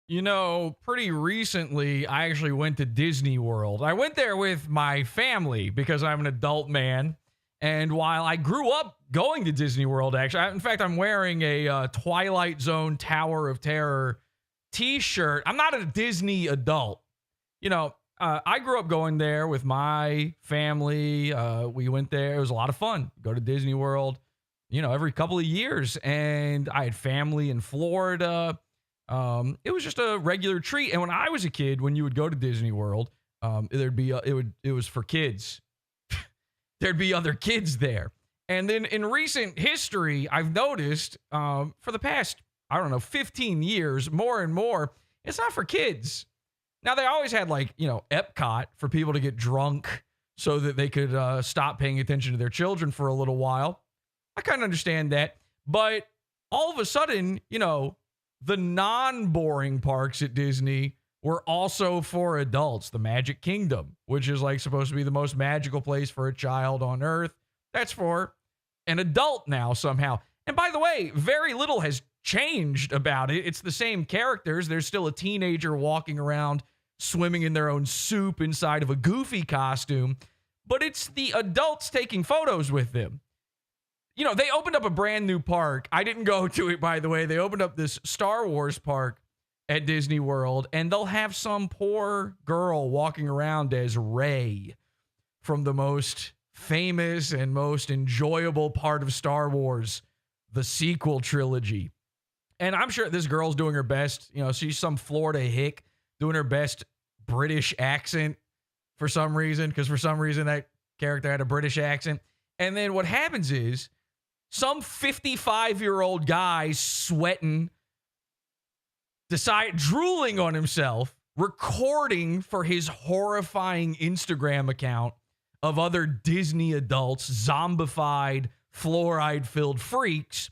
Pretty recently, I actually went to Disney World. I went there with my family because I'm an adult man. And while I grew up going to Disney World, actually, in fact, I'm wearing a Twilight Zone Tower of Terror t shirt. I'm not a Disney adult. I grew up going there with my family. We went there. It was a lot of fun. Go to Disney World, every couple of years. And I had family in Florida. It was just a regular treat. And when I was a kid, when you would go to Disney World, it was for kids. There'd be other kids there. And then in recent history, I've noticed for the past, I don't know, 15 years, more and more, it's not for kids. Now, they always had Epcot for people to get drunk so that they could stop paying attention to their children for a little while. I kind of understand that. But all of a sudden, the non-boring parks at Disney were also for adults. The Magic Kingdom, which is supposed to be the most magical place for a child on earth. That's for an adult now somehow. And by the way, very little has changed about it. It's the same characters. There's still a teenager walking around swimming in their own soup inside of a Goofy costume, but it's the adults taking photos with them. They opened up a brand new park. I didn't go to it, by the way. They opened up this Star Wars park at Disney World, and they'll have some poor girl walking around as Rey from the most famous and most enjoyable part of Star Wars, the sequel trilogy. And I'm sure this girl's doing her best. She's some Florida hick doing her best British accent for some reason, because for some reason that character had a British accent. And then what happens is some 55-year-old guy sweating, drooling on himself, recording for his horrifying Instagram account of other Disney adults, zombified, fluoride-filled freaks.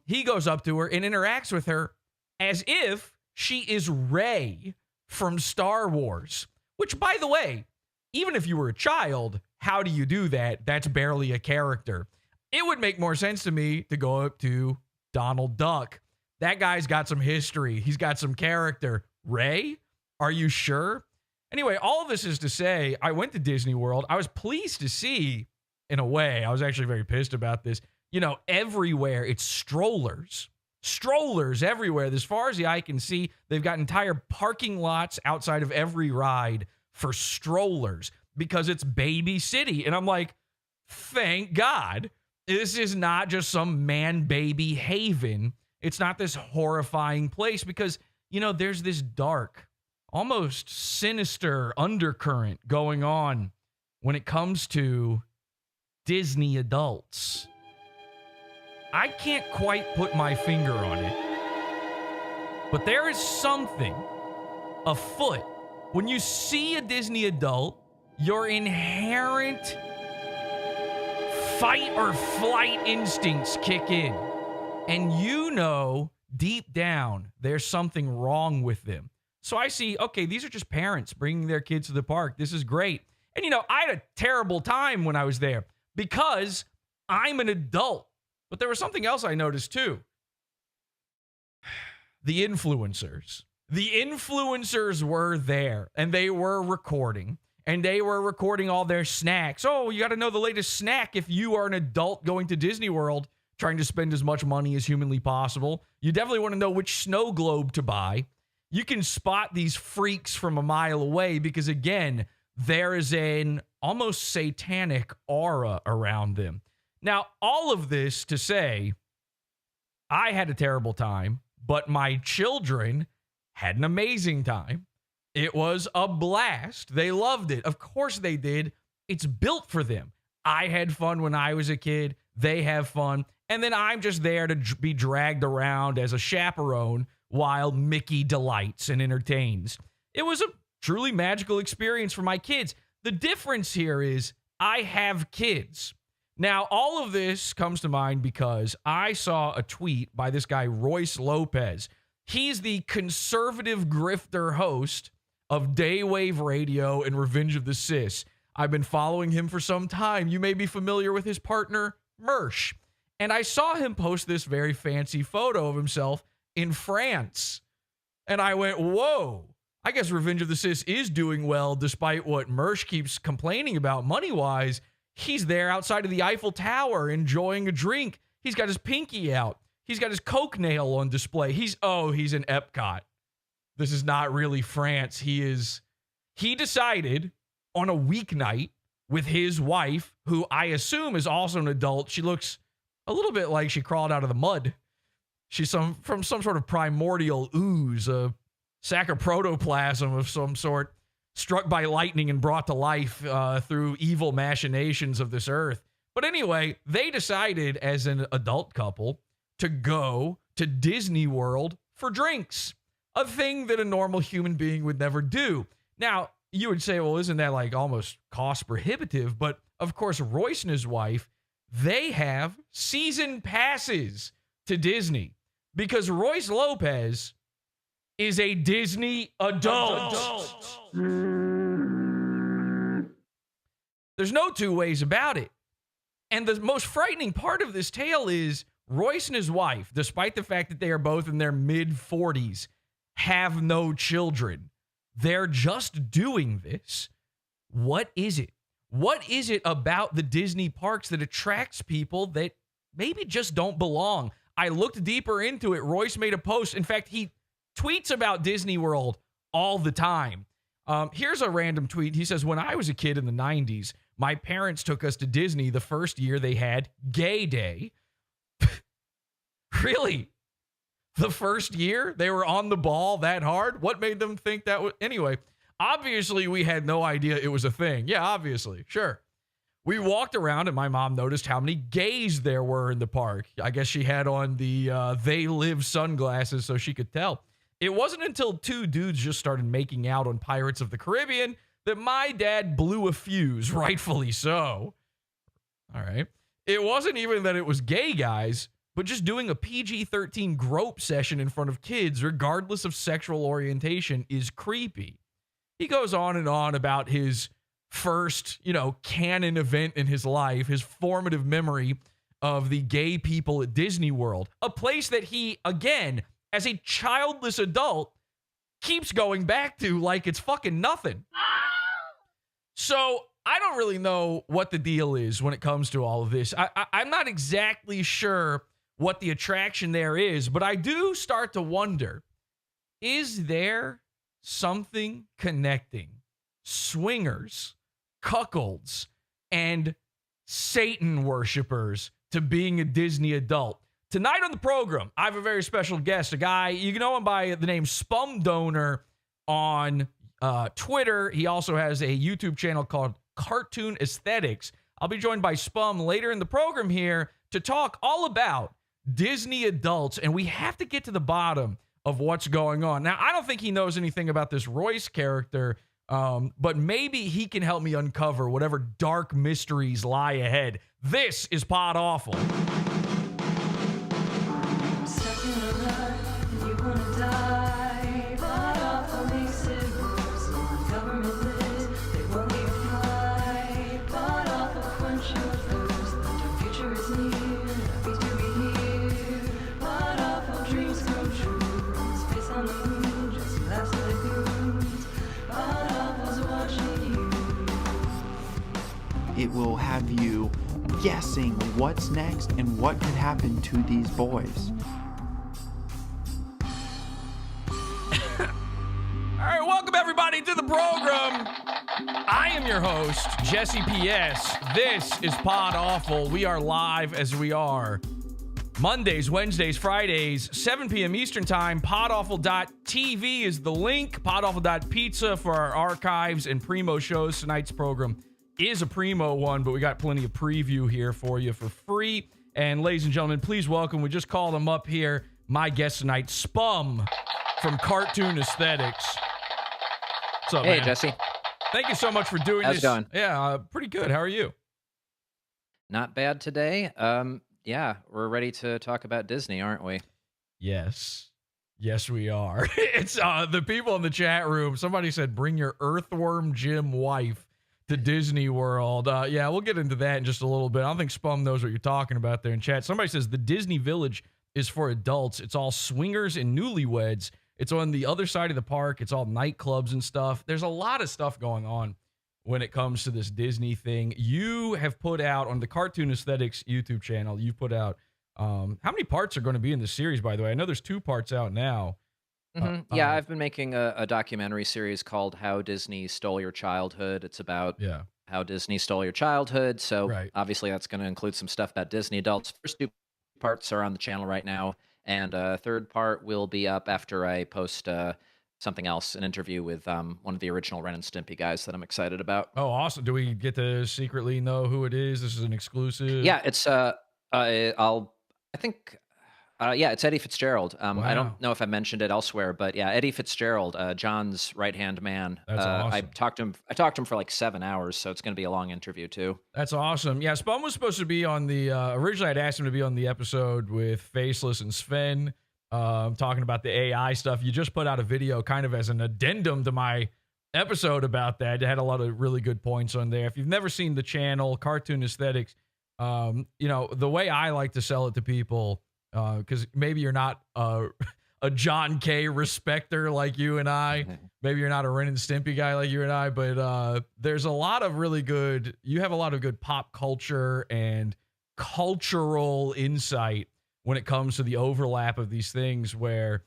He goes up to her and interacts with her as if she is Rey from Star Wars. Which, by the way, even if you were a child, how do you do that? That's barely a character. It would make more sense to me to go up to Donald Duck. That guy's got some history. He's got some character. Rey? Are you sure? Anyway, all of this is to say, I went to Disney World. I was pleased to see, in a way, I was actually very pissed about this. Everywhere it's strollers. Strollers everywhere. As far as the eye can see, they've got entire parking lots outside of every ride for strollers because it's Baby City. And I'm like, thank God. This is not just some man-baby haven. It's not this horrifying place because, there's this dark, almost sinister undercurrent going on when it comes to Disney adults. I can't quite put my finger on it, but there is something afoot. When you see a Disney adult, your inherent fight or flight instincts kick in. And deep down, there's something wrong with them. So I see, okay, these are just parents bringing their kids to the park. This is great. And, I had a terrible time when I was there because I'm an adult. But there was something else I noticed too. The influencers. The influencers were there and they were recording. And they were recording all their snacks. Oh, you got to know the latest snack if you are an adult going to Disney World trying to spend as much money as humanly possible. You definitely want to know which snow globe to buy. You can spot these freaks from a mile away because, again, there is an almost satanic aura around them. Now, all of this to say, I had a terrible time, but my children had an amazing time. It was a blast. They loved it. Of course they did. It's built for them. I had fun when I was a kid. They have fun. And then I'm just there to be dragged around as a chaperone while Mickey delights and entertains. It was a truly magical experience for my kids. The difference here is I have kids. Now, all of this comes to mind because I saw a tweet by this guy, Royce Lopez. He's the conservative grifter host of Daywave Radio and Revenge of the Sis. I've been following him for some time. You may be familiar with his partner, Mersh. And I saw him post this very fancy photo of himself in France. And I went, whoa, I guess Revenge of the Sis is doing well despite what Mersh keeps complaining about money-wise. He's there outside of the Eiffel Tower enjoying a drink. He's got his pinky out. He's got his Coke nail on display. He's in Epcot. This is not really France. He decided on a weeknight with his wife, who I assume is also an adult. She looks a little bit like she crawled out of the mud. She's from some sort of primordial ooze, a sack of protoplasm of some sort, struck by lightning and brought to life through evil machinations of this earth. But anyway, they decided as an adult couple to go to Disney World for drinks, a thing that a normal human being would never do. Now, you would say, well, isn't that like almost cost prohibitive? But of course, Royce and his wife, they have season passes to Disney because Royce Lopez is a Disney adult. There's no two ways about it. And the most frightening part of this tale is Royce and his wife, despite the fact that they are both in their mid-40s, have no children. They're just doing this. What is it? What is it about the Disney parks that attracts people that maybe just don't belong? I looked deeper into it. Royce made a post. In fact, he tweets about Disney World all the time. Here's a random tweet. He says, when I was a kid in the 90s, my parents took us to Disney the first year they had Gay Day. Really? The first year they were on the ball that hard? What made them think that was? Anyway, obviously we had no idea it was a thing. Yeah, obviously. Sure. We walked around and my mom noticed how many gays there were in the park. I guess she had on the They Live sunglasses so she could tell. It wasn't until two dudes just started making out on Pirates of the Caribbean that my dad blew a fuse, rightfully so. All right. It wasn't even that it was gay guys, but just doing a PG-13 grope session in front of kids, regardless of sexual orientation, is creepy. He goes on and on about his first, canon event in his life, his formative memory of the gay people at Disney World, a place that he, again, as a childless adult, keeps going back to like it's fucking nothing. So I don't really know what the deal is when it comes to all of this. I'm not exactly sure what the attraction there is, but I do start to wonder, is there something connecting swingers, cuckolds, and Satan worshipers to being a Disney adult? Tonight on the program, I have a very special guest, a guy, you can know him by the name Spum Donor on Twitter. He also has a YouTube channel called Cartoon Aesthetics. I'll be joined by Spum later in the program here to talk all about Disney adults, and we have to get to the bottom of what's going on. Now, I don't think he knows anything about this Royce character, but maybe he can help me uncover whatever dark mysteries lie ahead. This is Pod Awful. It will have you guessing what's next and what could happen to these boys. All right, welcome everybody to the program. I am your host, Jesse P.S. This is Pod Awful. We are live as we are Mondays, Wednesdays, Fridays, 7 p.m. Eastern Time. Podawful.tv is the link. Podawful.pizza for our archives and primo shows. Tonight's program is a primo one, but we got plenty of preview here for you for free. And ladies and gentlemen, please welcome, we just called him up here, my guest tonight, Spum from Cartoon Aesthetics. What's up, Hey, man? Jesse. Thank you so much for doing How's this. it going? Yeah, pretty good. How are you? Not bad today. Yeah, we're ready to talk about Disney, aren't we? Yes. Yes, we are. It's the people in the chat room. Somebody said, bring your Earthworm Jim wife to Disney World. Yeah, we'll get into that in just a little bit. I don't think Spum knows what you're talking about there in chat. Somebody says the Disney Village is for adults. It's all swingers and newlyweds. It's on the other side of the park. It's all nightclubs and stuff. There's a lot of stuff going on when it comes to this Disney thing. You have put out on the Cartoon Aesthetics YouTube channel, you've put out how many parts are going to be in the series, by the way? I know there's 2 parts out now. Yeah, I've been making a documentary series called How Disney Stole Your Childhood. It's about Yeah. how Disney stole your childhood. So Right. obviously that's going to include some stuff about Disney adults. First 2 parts are on the channel right now, and third part will be up after I post something else, an interview with one of the original Ren and Stimpy guys that I'm excited about. Oh, awesome. Do we get to secretly know who it is? This is an exclusive? Yeah, it's I think yeah, it's Eddie Fitzgerald. I Wow. don't know if I mentioned it elsewhere, but yeah, Eddie Fitzgerald, John's right-hand man. That's I awesome. talked to him for like 7 hours, so it's going to be a long interview too. That's awesome. Yeah, Spum was supposed to be on the originally I'd asked him to be on the episode with Faceless and Sven, talking about the AI stuff. You just put out a video kind of as an addendum to my episode about that. It had a lot of really good points on there. If you've never seen the channel, Cartoon Aesthetics, you know, the way I like to sell it to people, because maybe you're not a John K respecter like you and I. Maybe you're not a Ren and Stimpy guy like you and I, but there's a lot of really good, you have a lot of good pop culture and cultural insight when it comes to the overlap of these things where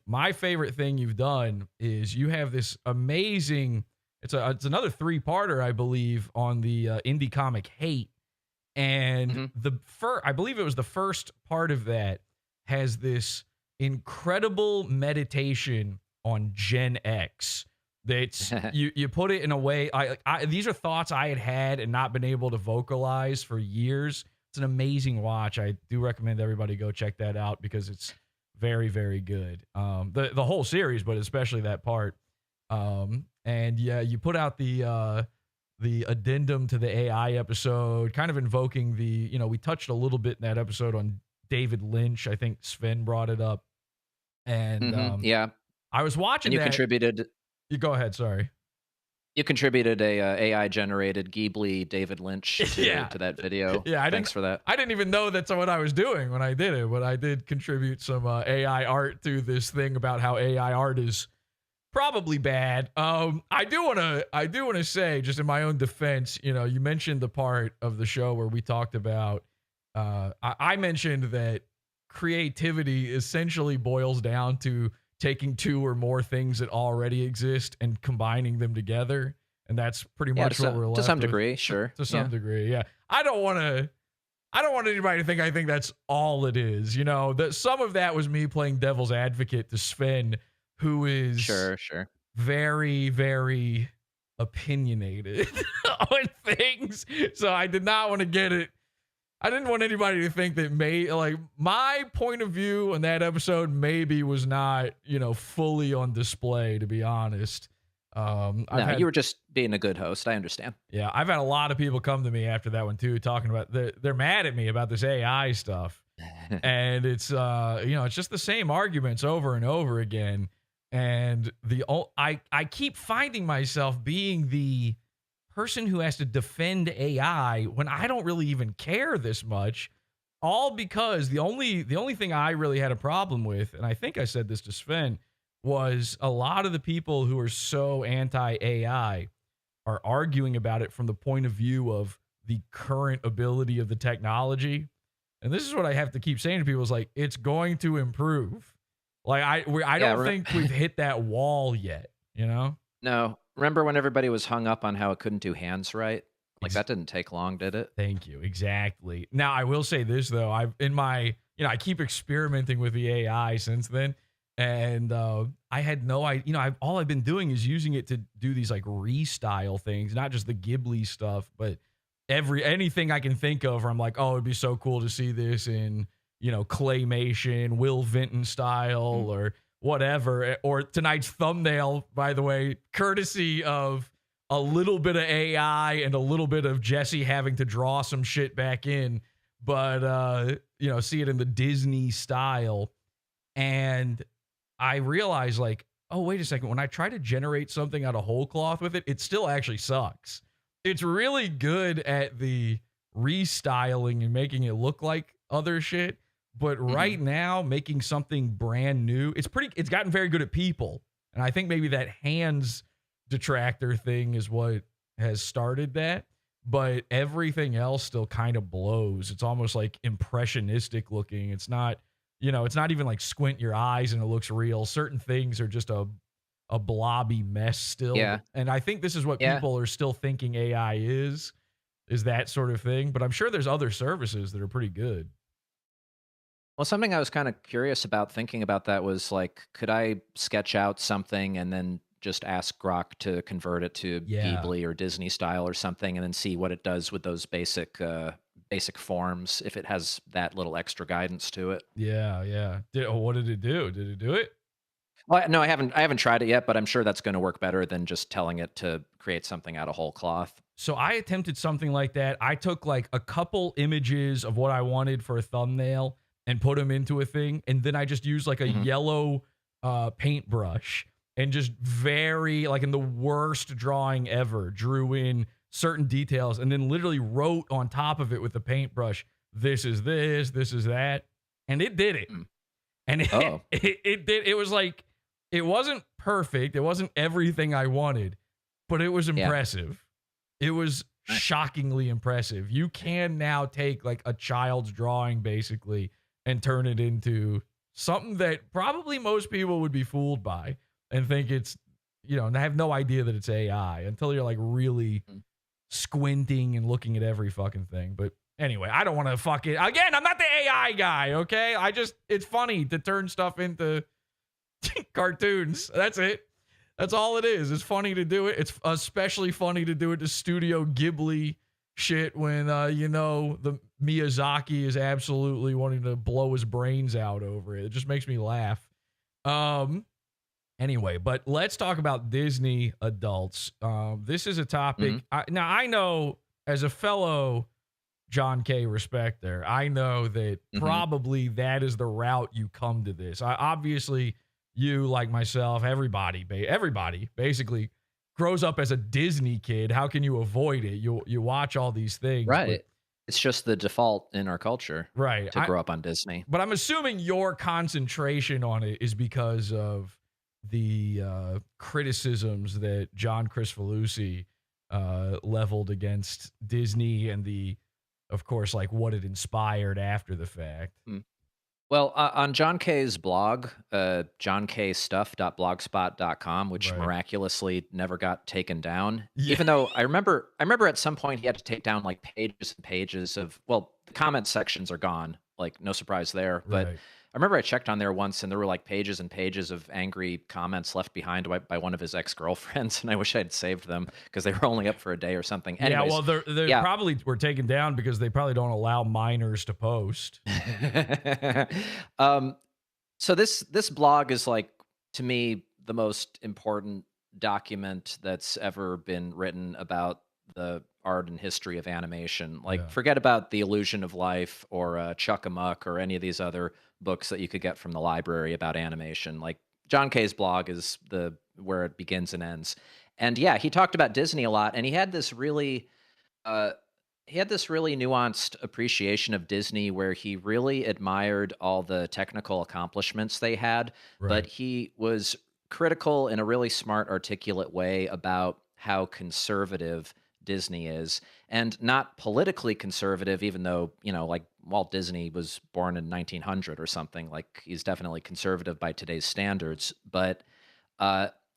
my favorite thing you've done is you have this amazing, it's another 3-parter, I believe, on the indie comic Hate. And I believe it was the first part of that has this incredible meditation on Gen X. That's you put it in a way. These are thoughts I had and not been able to vocalize for years. It's an amazing watch. I do recommend everybody go check that out because it's very, very good. The whole series, but especially that part. And yeah, you put out the addendum to the AI episode, kind of invoking we touched a little bit in that episode on David Lynch. I think Sven brought it up. And yeah, I was watching and you that. contributed. You go ahead. Sorry. You contributed a AI generated Ghibli David Lynch to that video. Yeah, thanks for that. I didn't even know that's what I was doing when I did it, but I did contribute some AI art to this thing about how AI art is probably bad. I do want to say, just in my own defense, you mentioned the part of the show where we talked about. I mentioned that creativity essentially boils down to taking 2 or more things that already exist and combining them together, and that's pretty much what we're left to some with. degree, sure. To some degree, yeah. I don't want anybody to think I think that's all it is. That some of that was me playing devil's advocate to Sven, who is Sure. very, very opinionated on things. So I did not want to get it. I didn't want anybody to think that my point of view on that episode maybe was not, fully on display, to be honest. You were just being a good host. I understand. Yeah, I've had a lot of people come to me after that one too, talking about they're mad at me about this AI stuff, and it's it's just the same arguments over and over again. And I keep finding myself being the person who has to defend AI when I don't really even care this much, all because the only thing I really had a problem with, and I think I said this to Sven, was a lot of the people who are so anti-AI are arguing about it from the point of view of the current ability of the technology. And this is what I have to keep saying to people is like, it's going to improve. Like I don't think we've hit that wall yet, No. Remember when everybody was hung up on how it couldn't do hands right? Like that didn't take long, did it? Thank you. Exactly. Now I will say this though. I keep experimenting with the AI since then. And I had no idea, all I've been doing is using it to do these like restyle things, not just the Ghibli stuff, but anything I can think of where I'm like, oh, it'd be so cool to see this in, claymation, Will Vinton style or whatever. Or tonight's thumbnail, by the way, courtesy of a little bit of AI and a little bit of Jesse having to draw some shit back in, but see it in the Disney style. And I realized like, oh, wait a second. When I try to generate something out of whole cloth with it, it still actually sucks. It's really good at the restyling and making it look like other shit, But right now, making something brand new, it's gotten very good at people. And I think maybe that hands detractor thing is what has started that. But everything else still kind of blows. It's almost like impressionistic looking. It's not, it's not even like squint your eyes and it looks real. Certain things are just a blobby mess still. Yeah. And I think this is what Yeah. people are still thinking AI is that sort of thing. But I'm sure there's other services that are pretty good. Well, something I was kind of curious about thinking about that was like, could I sketch out something and then just ask Grok to convert it to Yeah. Ghibli or Disney style or something, and then see what it does with those basic forms if it has that little extra guidance to it. Yeah, yeah. What did it do? Did it do it? Well, no, I haven't tried it yet, but I'm sure that's going to work better than just telling it to create something out of whole cloth. So I attempted something like that. I took like a couple images of what I wanted for a thumbnail and put them into a thing. And then I just used like a yellow paintbrush and just very, like in the worst drawing ever, drew in certain details and then literally wrote on top of it with the paintbrush, this is this is that. And it did it. And it did. It was like, it wasn't perfect. It wasn't everything I wanted, but it was impressive. It was shockingly impressive. You can now take like a child's drawing basically and turn it into something that probably most people would be fooled by and think it's, and have no idea that it's AI until you're like really squinting and looking at every fucking thing. But anyway, I don't want to again, I'm not the AI guy, okay? It's funny to turn stuff into cartoons. That's it. That's all it is. It's funny to do it. It's especially funny to do it to Studio Ghibli shit when, the Miyazaki is absolutely wanting to blow his brains out over it. It just makes me laugh. Anyway, but let's talk about Disney adults. This is a topic. Now, I know as a fellow John K. respecter, I know that probably that is the route you come to this. Obviously, you, like myself, everybody basically grows up as a Disney kid. How can you avoid it? You watch all these things. Right. It's just the default in our culture, right, to grow up on Disney. But I'm assuming your concentration on it is because of the criticisms that John Kricfalusi leveled against Disney and of course, like what it inspired after the fact. Well, on John K's blog, johnkstuff.blogspot.com, which miraculously never got taken down. Yeah. Even though I remember at some point he had to take down like pages and pages of, the comment sections are gone. Like no surprise there. But I remember I checked on there once and there were like pages and pages of angry comments left behind by one of his ex-girlfriends. And I wish I'd saved them because they were only up for a day or something. Anyways, they probably were taken down because they probably don't allow minors to post. So this blog is like, to me, the most important document that's ever been written about the art and history of animation. Like, forget about The Illusion of Life or Chuck-a-Muck or any of these other books that you could get from the library about animation. Like, John K's blog is where it begins and ends. And yeah, he talked about Disney a lot, and he had this really nuanced appreciation of Disney where he really admired all the technical accomplishments they had, but he was critical in a really smart, articulate way about how conservative Disney is, and not politically conservative, even though, like Walt Disney was born in 1900 or something. Like, he's definitely conservative by today's standards, but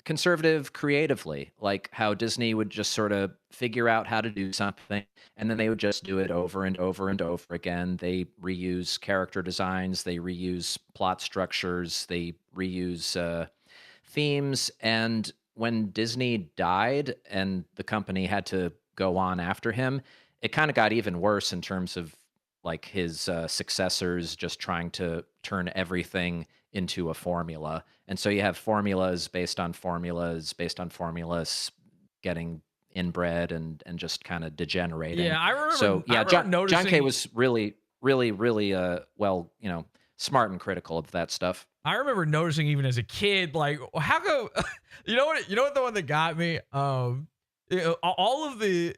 conservative creatively, like how Disney would just sort of figure out how to do something and then they would just do it over and over and over again. They reuse character designs, they reuse plot structures, they reuse themes. And when Disney died and the company had to go on after him, it kind of got even worse in terms of like his successors just trying to turn everything into a formula. And so you have formulas based on formulas getting inbred and just kind of degenerating. Yeah, I remember. So yeah, John K was really smart and critical of that stuff. I remember noticing even as a kid, like, how go you know what the one that got me? All of the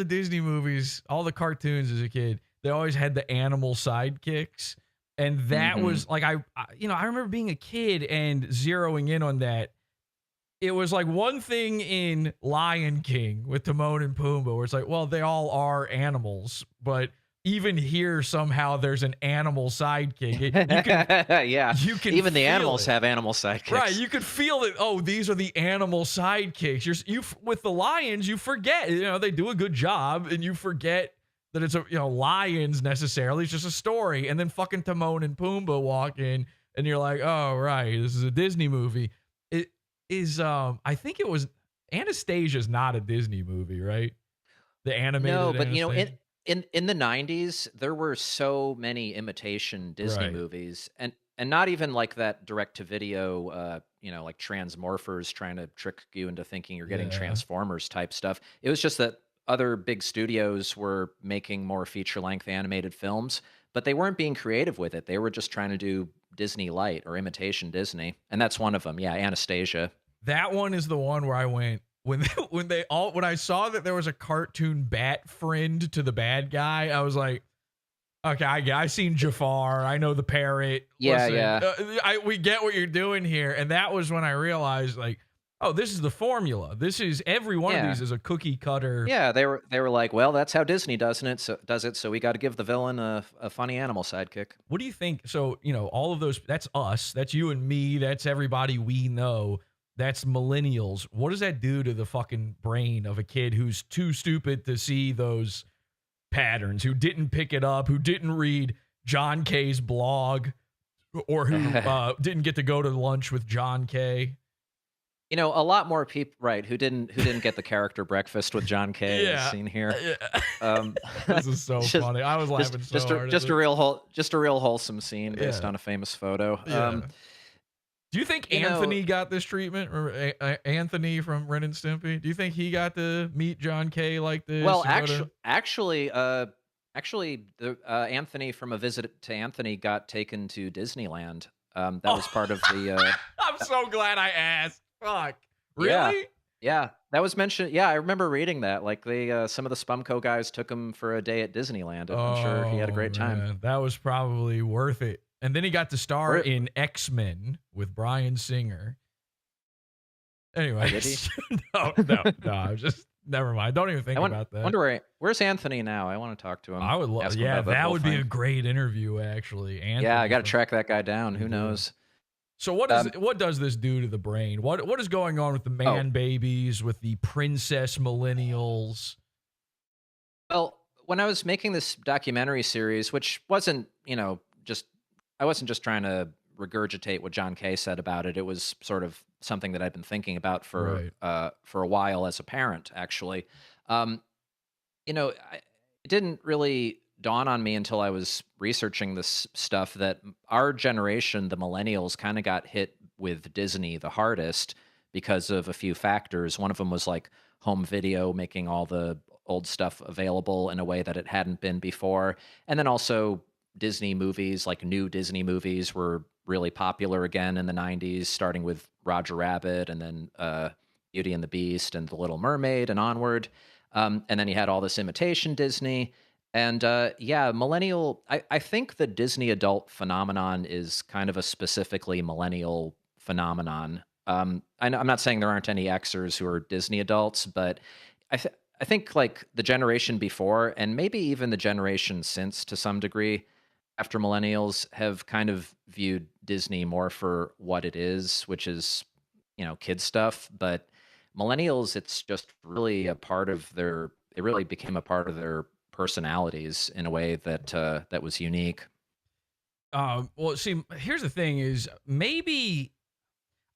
Disney movies, all the cartoons as a kid, they always had the animal sidekicks. And that Mhm. was like, I remember being a kid and zeroing in on that. It was like one thing in Lion King with Timon and Pumbaa, where it's like, well, they all are animals, but even here somehow there's an animal sidekick. Yeah. You can Even the feel animals it. have animal Right, sidekicks. you could feel it. Oh, these are the animal sidekicks. With the lions, you forget. They do a good job, and you forget that it's lions necessarily. It's just a story, and then fucking Timon and Pumbaa walk in, and you're like, oh right, this is a Disney movie. It is. I think it was Anastasia's not a Disney movie, right? The No, animated but Anastasia. in the 90s, there were so many imitation Disney Right. movies, and not even like that direct to video, like Transmorphers trying to trick you into thinking you're getting Yeah. Transformers type stuff. It was just that other big studios were making more feature length animated films, but they weren't being creative with it. They were just trying to do Disney light or imitation Disney, and that's one of them. Yeah, Anastasia. That one is the one where I went when when I saw that there was a cartoon bat friend to the bad guy. I was like, okay, I seen Jafar. I know the parrot. Yeah, Listen, yeah. we get what you're doing here, and that was when I realized like, oh, this is the formula. This is every one of Yeah. these is a cookie cutter. Yeah, they were like, well, that's how Disney does it. So we got to give the villain a funny animal sidekick. What do you think? So, all of those, that's us, that's you and me, that's everybody we know, that's millennials. What does that do to the fucking brain of a kid who's too stupid to see those patterns, who didn't pick it up, who didn't read John Kay's blog, or who didn't get to go to lunch with John Kay? A lot more people, right? Who didn't get the character breakfast with John Kay as Yeah. seen here. Yeah. Um, This is so just, funny. I was laughing so hard. at just it. a real wholesome scene based Yeah. on a famous photo. Yeah. Do you think you know- Anthony got this treatment? Or Anthony from Ren and Stimpy? Do you think he got to meet John Kay like this? Well, and go to- actually, the Anthony from A Visit to Anthony got taken to Disneyland. That was part of the. I'm so glad I asked. Fuck. Yeah. Really? Yeah, that was mentioned. Yeah, I remember reading that. Like some of the Spumco guys took him for a day at Disneyland. And I'm sure he had a great time. Man, that was probably worth it. And then he got to star Where- in X-Men with Bryan Singer. Anyway, did he? no. I'm just never mind. Don't even think I about that. wonder where's Anthony now. I want to talk to him. I would love. Ask him Yeah, about that whole would be a thing. great interview, actually. Anthony Yeah, I got to from- track that guy down. Who Mhm. knows? So what does this do to the brain? What is going on with the man babies, with the princess millennials? Well, when I was making this documentary series, which wasn't, I wasn't just trying to regurgitate what John Kay said about it. It was sort of something that I'd been thinking about for a while as a parent, actually. It didn't really dawn on me until I was researching this stuff that our generation, the millennials, kind of got hit with Disney the hardest because of a few factors. One of them was like home video, making all the old stuff available in a way that it hadn't been before. And then also Disney movies, like new Disney movies, were really popular again in the 90s, starting with Roger Rabbit and then Beauty and the Beast and The Little Mermaid and onward. And then you had all this imitation Disney. And millennial, I think the Disney adult phenomenon is kind of a specifically millennial phenomenon. I'm not saying there aren't any Xers who are Disney adults, but I think like the generation before, and maybe even the generation since to some degree, after millennials, have kind of viewed Disney more for what it is, which is, kid stuff. But millennials, it's just really a part of it really became a part of their personalities in a way that that was unique. Well, see, here's the thing: is maybe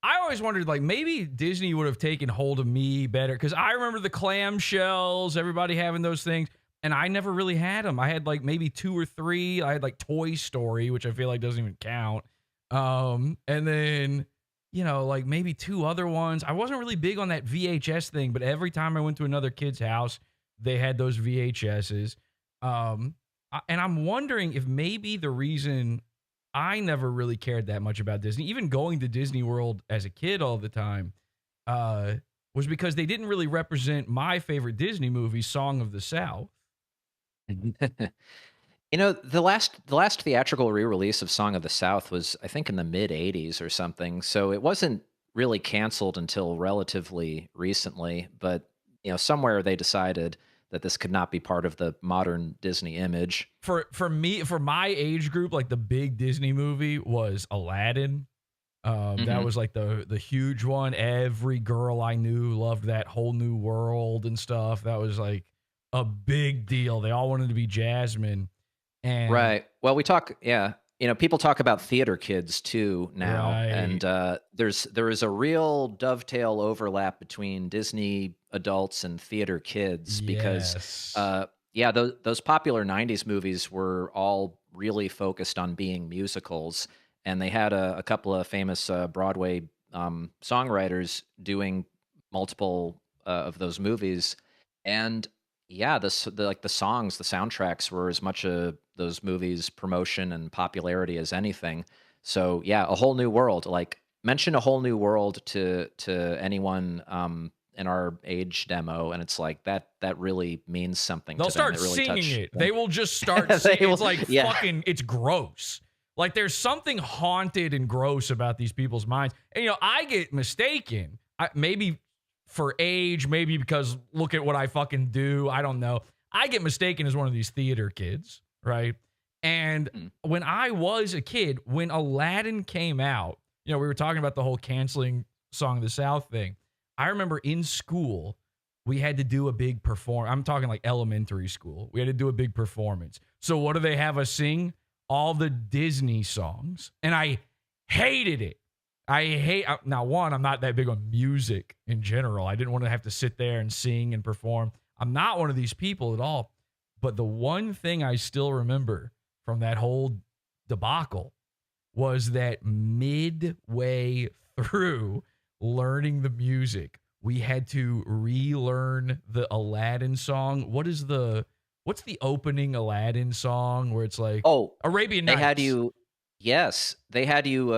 I always wondered, like, maybe Disney would have taken hold of me better, because I remember the clamshells, everybody having those things, and I never really had them. I had like maybe 2 or 3. I had like Toy Story, which I feel like doesn't even count. And then like maybe 2 other ones. I wasn't really big on that VHS thing, but every time I went to another kid's house, they had those VHSs. And I'm wondering if maybe the reason I never really cared that much about Disney, even going to Disney World as a kid all the time, was because they didn't really represent my favorite Disney movie, Song of the South. The last theatrical re-release of Song of the South was, I think, in the mid '80s or something. So it wasn't really canceled until relatively recently. But somewhere they decided that this could not be part of the modern Disney image. For me, for my age group, like the big Disney movie was Aladdin. That Hmm. was like the huge one. Every girl I knew loved that whole new world and stuff. That was like a big deal. They all wanted to be Jasmine. And Right. Well, yeah. People talk about theater kids too now, right. and there is a real dovetail overlap between Disney adults and theater kids because, Yes. yeah, those popular '90s movies were all really focused on being musicals, and they had a couple of famous Broadway songwriters doing multiple of those movies, and yeah, like the songs, the soundtracks were as much those movies' promotion and popularity as anything. So yeah, a whole new world. Like mention a whole new world to anyone in our age demo, and it's like that really means something They'll to them. start It really singing touched it. them. They will just start They singing. will, It's like yeah. fucking, it's gross. Like there's something haunted and gross about these people's minds. And, I get mistaken. Maybe for age, maybe because look at what I fucking do. I don't know. I get mistaken as one of these theater kids, right? And Mm. when I was a kid, when Aladdin came out, we were talking about the whole canceling Song of the South thing. I remember in school, we had to do a big perform. I'm talking like elementary school. We had to do a big performance. So what do they have us sing? All the Disney songs. And I hated it. Now one, I'm not that big on music in general. I didn't want to have to sit there and sing and perform. I'm not one of these people at all. But the one thing I still remember from that whole debacle was that midway through learning the music, we had to relearn the Aladdin song. What's the opening Aladdin song where it's like Oh, Arabian they had Nights? you. Yes, they had you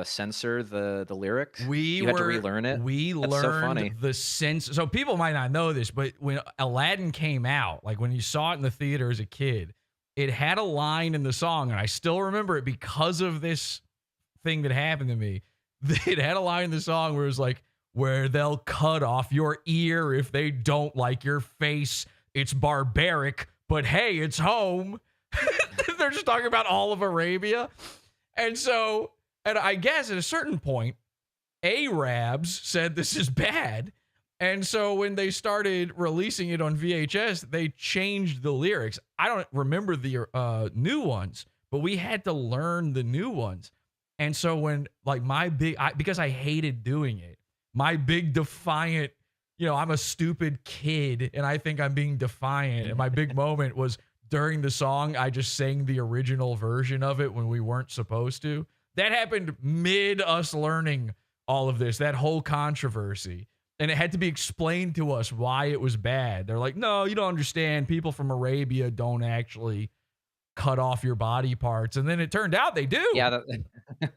censor the lyrics. We You had to were relearn it. we That's so learned funny. the sense. So people might not know this, but when Aladdin came out, like when you saw it in the theater as a kid, it had a line in the song, and I still remember it because of this thing that happened to me. It had a line in the song where it was like, where they'll cut off your ear if they don't like your face. It's barbaric, but hey, it's home. They're just talking about all of Arabia. And I guess at a certain point, Arabs said this is bad. And so when they started releasing it on VHS, they changed the lyrics. I don't remember the new ones, but we had to learn the new ones. And so when like because I hated doing it, my big defiant, I'm a stupid kid and I think I'm being defiant. And my big moment was during the song, I just sang the original version of it when we weren't supposed to. That happened mid us learning all of this, that whole controversy. And it had to be explained to us why it was bad. They're like, no, you don't understand. People from Arabia don't actually cut off your body parts. And then it turned out they Yeah. do.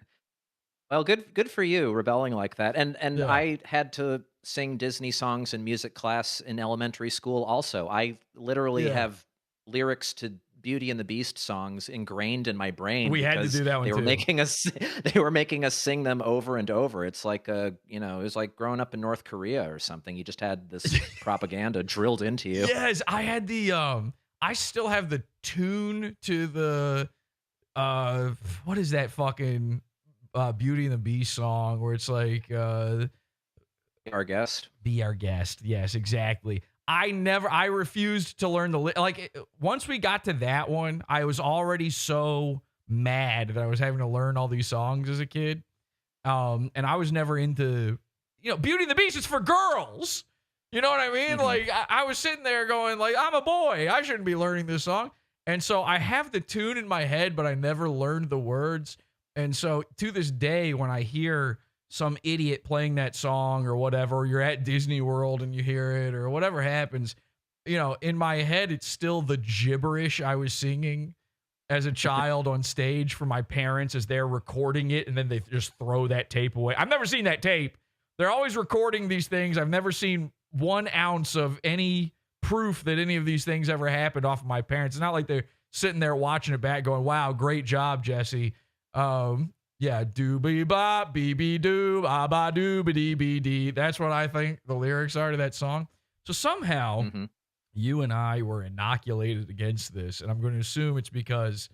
Well, good for you rebelling like that. And Yeah. I had to sing Disney songs in music class in elementary school also. I literally Yeah. have lyrics to Beauty and the Beast songs ingrained in my brain We had to because do that one they were too. making us they were making us sing them over and over. It's like it was like growing up in North Korea or something. You just had this propaganda drilled into you. Yes, I had I still have the tune to the what is that fucking Beauty and the Beast song where it's like Our guest. be our guest. Yes, exactly. I refused to learn once we got to that one, I was already so mad that I was having to learn all these songs as a kid. And I was never into, Beauty and the Beast is for girls. You know what I mean? Mhm. Like I was sitting there going like, I'm a boy. I shouldn't be learning this song. And so I have the tune in my head, but I never learned the words. And so to this day, when I hear some idiot playing that song or whatever, or you're at Disney World and you hear it or whatever happens, in my head, it's still the gibberish I was singing as a child on stage for my parents as they're recording it. And then they just throw that tape away. I've never seen that tape. They're always recording these things. I've never seen 1 ounce of any proof that any of these things ever happened off of my parents. It's not like they're sitting there watching it back, going, "Wow, great job, Jesse." Yeah, doobie bop, bb doo, ba ba doobie dee dee. That's what I think the lyrics are to that song. So somehow Mhm. you and I were inoculated against this, and I'm going to assume it's because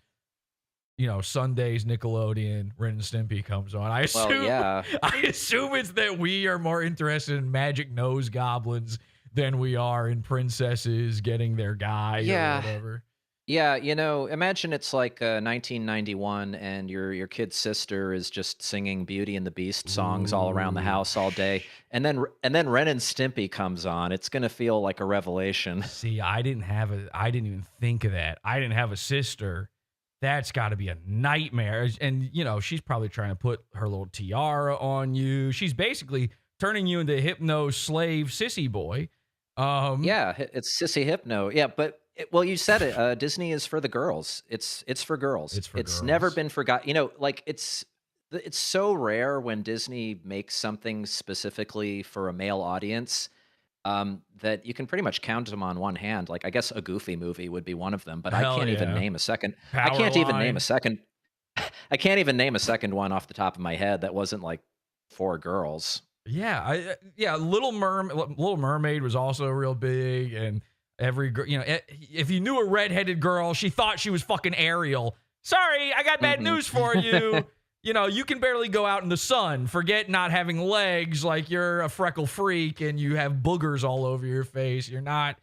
Sundays Nickelodeon, Ren and Stimpy comes on. I Well, assume yeah. I assume it's that we are more interested in magic nose goblins than we are in princesses getting their guy or Yeah. whatever. Yeah, imagine it's like 1991 and your kid's sister is just singing Beauty and the Beast songs all around the Ooh. house all day. And then Ren and Stimpy comes on. It's going to feel like a revelation. See, I didn't even think of that. I didn't have a sister. That's got to be a nightmare. And she's probably trying to put her little tiara on you. She's basically turning you into a hypno slave sissy boy. Yeah, it's Sissy Hypno. Yeah, but well, you said it. Disney is for the girls. It's for girls. It's for It's never girls. been forgotten. Like it's so rare when Disney makes something specifically for a male audience, that you can pretty much count them on one hand. Like I guess a Goofy movie would be one of them, but I Hell can't even yeah. name a second. I can't even name a Powerline. second. I can't even name a second one off the top of my head that wasn't like for girls. Yeah, Little Mermaid was also real big, and every girl, if you knew a redheaded girl, she thought she was fucking Ariel. Sorry, I got bad Hmm. news for you. You can barely go out in the sun. Forget not having legs, like you're a freckle freak and you have boogers all over your face. You're not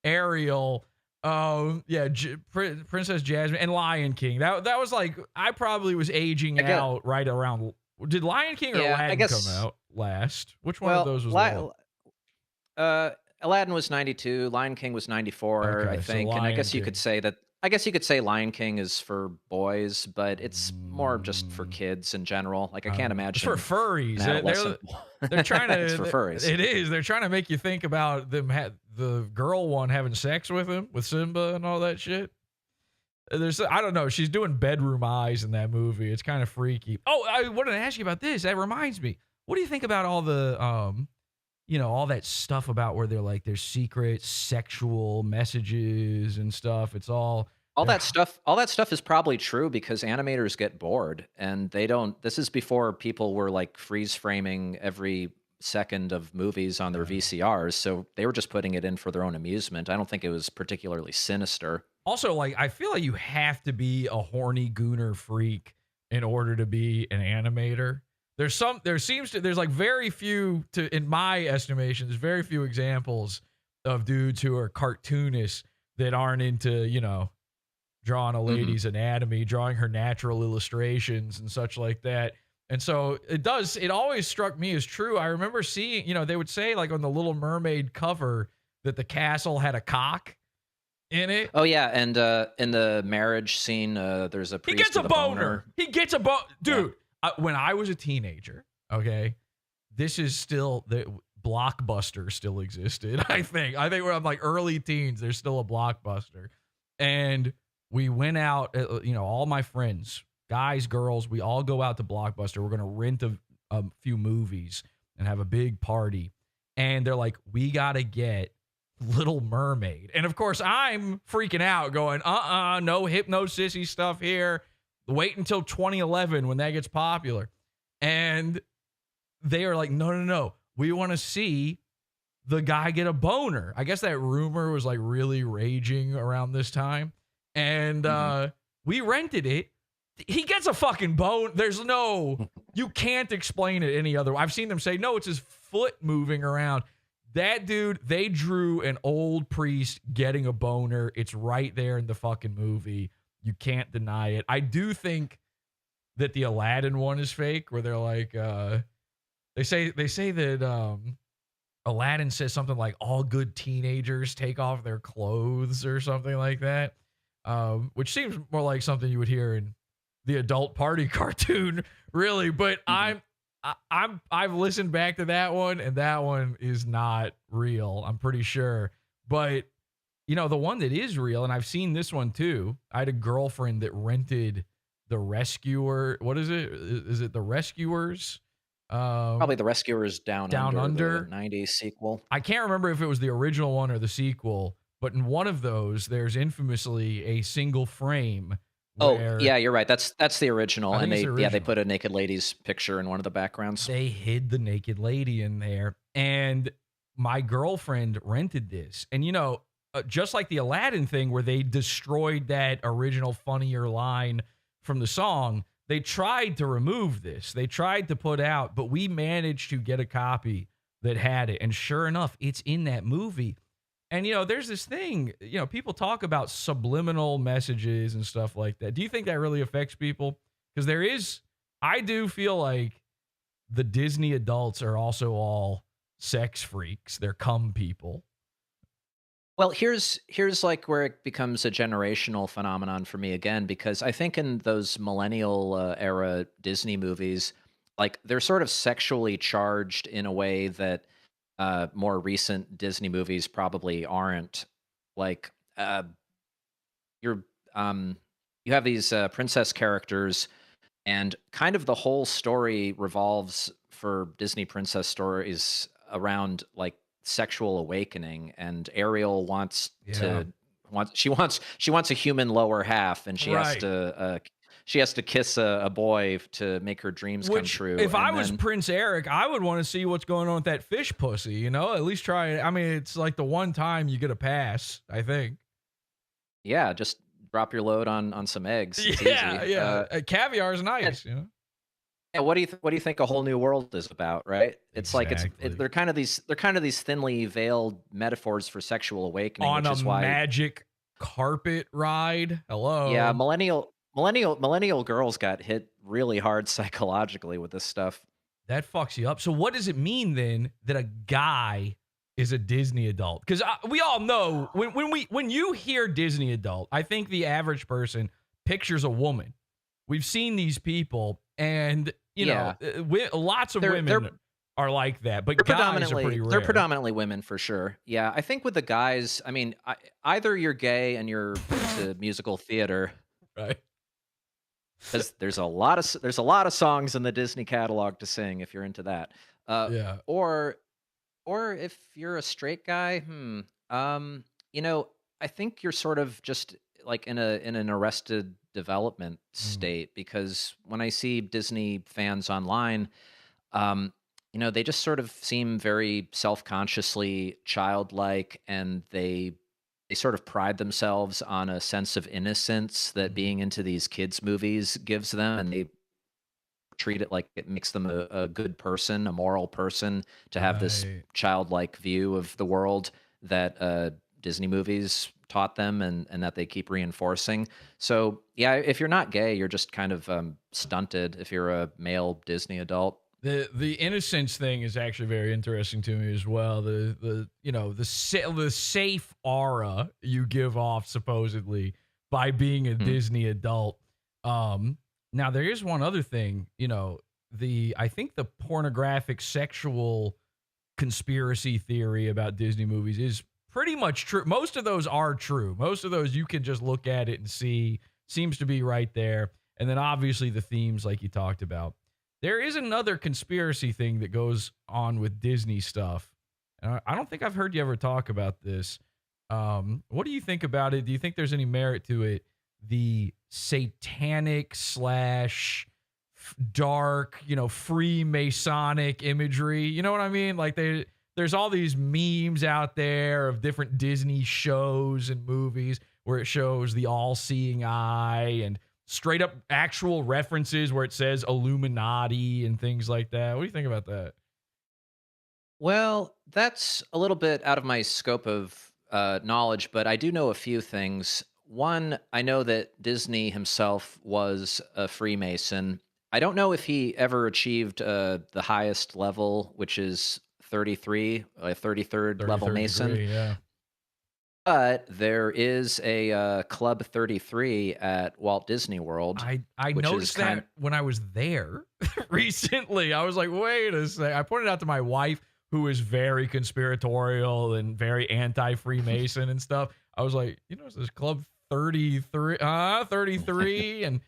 Ariel. Yeah, Princess Jasmine and Lion King. That was like I probably was aging I get. out right around. Did Lion King or Yeah, I Aladdin come guess. out last? Which one of Well, those was the one? Uh, Aladdin was 92, Lion King was 94, I Okay, so think, and I Lion guess you could King. say that I guess you could say Lion King is for boys, but it's more just for Mm, kids in general. Like I can't it's for imagine furries. an adolescent. They're trying It's for to. furries. It is. They're trying to make you think about the girl one having sex with him, with Simba and all that shit. I don't know. She's doing bedroom eyes in that movie. It's kind of freaky. Oh, I wanted to ask you about this. That reminds me. What do you think about all the all that stuff about where they're like there's secret sexual messages and stuff? It's all they're All that stuff is probably true because animators get bored and they don't. This is before people were like freeze framing every second of movies on their yeah. VCRs, so they were just putting it in for their own amusement. I don't think it was particularly sinister. Also, like I feel like you have to be a horny gooner freak in order to be an animator. There's like very few in my estimation, there's very few examples of dudes who are cartoonists that aren't into, drawing a Mhm. lady's anatomy, drawing her natural illustrations and such like that. And so it always struck me as true. I remember seeing, they would say like on the Little Mermaid cover that the castle had a cock in it. Oh yeah, and in the marriage scene, there's a He priest gets a with a boner. boner. He gets a Yeah. dude. When I was a teenager, okay, this is still the Blockbuster still existed. I think we're like early teens. There's still a Blockbuster, and we went out. All my friends, guys, girls, we all go out to Blockbuster. We're gonna rent a few movies and have a big party. And they're like, we gotta get Little Mermaid. And of course, I'm freaking out, going, no hypno sissy stuff here. Wait until 2011 when that gets popular. And they are like, no, no, no. We want to see the guy get a boner. I guess that rumor was like really raging around this time. And Mhm. we rented it. He gets a fucking bone. You can't explain it any other way. I've seen them say, no, it's his foot moving around. That dude, they drew an old priest getting a boner. It's right there in the fucking movie. You can't deny it. I do think that the Aladdin one is fake, where they're like, they say that Aladdin says something like all good teenagers take off their clothes or something like that, which seems more like something you would hear in the adult party cartoon, really. But Mhm. I've listened back to that one, and that one is not real. I'm pretty sure, but the one that is real, and I've seen this one too. I had a girlfriend that rented The Rescuer. What is it? Is it The Rescuers? Probably The Rescuers Down Down Under, the Under. '90s sequel. I can't remember if it was the original one or the sequel, but in one of those, there's infamously a single frame Oh, where yeah, you're right. That's the original, I think and it's the they original. put a naked lady's picture in one of the backgrounds. They hid the naked lady in there, and my girlfriend rented this. And just like the Aladdin thing where they destroyed that original funnier line from the song, they tried to remove this. They tried to put out, but we managed to get a copy that had it. And sure enough, it's in that movie. And there's this thing, people talk about subliminal messages and stuff like that. Do you think that really affects people? Because I do feel like the Disney adults are also all sex freaks. They're cum people. Well, here's like where it becomes a generational phenomenon for me again, because I think in those millennial era Disney movies, like they're sort of sexually charged in a way that more recent Disney movies probably aren't. Like you're you have these princess characters, and kind of the whole story revolves for Disney princess stories around like sexual awakening, and Ariel Yeah. she wants a human lower half, and Right. she has to kiss a boy to make her dreams come Which, true. if I And was then Prince Eric, I would want to see what's going on with that fish pussy, At least try it. I mean, it's like the one time you get a pass, I think. yeah, just drop your load on some eggs. It's Yeah, easy. yeah. Caviar is Yeah, nice. yeah, what do you think A Whole New World is about, right? It's like Exactly. they're kind of these thinly veiled metaphors for sexual awakening, On which a is why magic carpet ride. yeah, Hello. millennial girls got hit really hard psychologically with this stuff. That fucks you up. So what does it mean then that a guy is a Disney adult? Because we all know when you hear Disney adult, I think the average person pictures a woman. We've seen these people, and Yeah. lots of They're women are like that, but guys are pretty they're rare. predominantly women for sure. Yeah, I think with the guys, I mean, either you're gay and you're into musical theater, Right? because there's a lot of songs in the Disney catalog to sing if you're into that. Uh, Yeah. or if you're a straight guy, um, you know, I think you're sort of just like in an arrested development Mm. state, because when I see Disney fans online, um, they just sort of seem very self-consciously childlike, and they sort of pride themselves on a sense of innocence that Mhm. being into these kids movies gives them, and they treat it like it makes them a good person, a moral person, to have this Right. childlike view of the world that Disney movies taught them, and that they keep reinforcing. So yeah, if you're not gay, you're just kind of stunted if you're a male Disney adult. The innocence thing is actually very interesting to me as well. The safe aura you give off supposedly by being a Hmm. Disney adult. Now there is one other thing, I think the pornographic sexual conspiracy theory about Disney movies is pretty much true. Most of those are true. Most of those you can just look at it and see seems to be right there. And then obviously the themes like you talked about. There is another conspiracy thing that goes on with Disney stuff. I don't think I've heard you ever talk about this. What do you think about it? Do you think there's any merit to it? The satanic slash dark, Freemasonic imagery. You know what I mean? Like there's all these memes out there of different Disney shows and movies where it shows the all-seeing eye and straight up actual references where it says Illuminati and things like that. What do you think about that? Well, that's a little bit out of my scope of knowledge, but I do know a few things. One, I know that Disney himself was a Freemason. I don't know if he ever achieved the highest level, which is 33, a 33rd level 33rd Mason. degree, yeah. But there is a Club 33 at Walt Disney World, I which is noticed kind that when I was there recently. I was like, wait a sec. I pointed out to my wife, who is very conspiratorial and very anti-Freemason and stuff. I was like, is this Club 33? 33? And,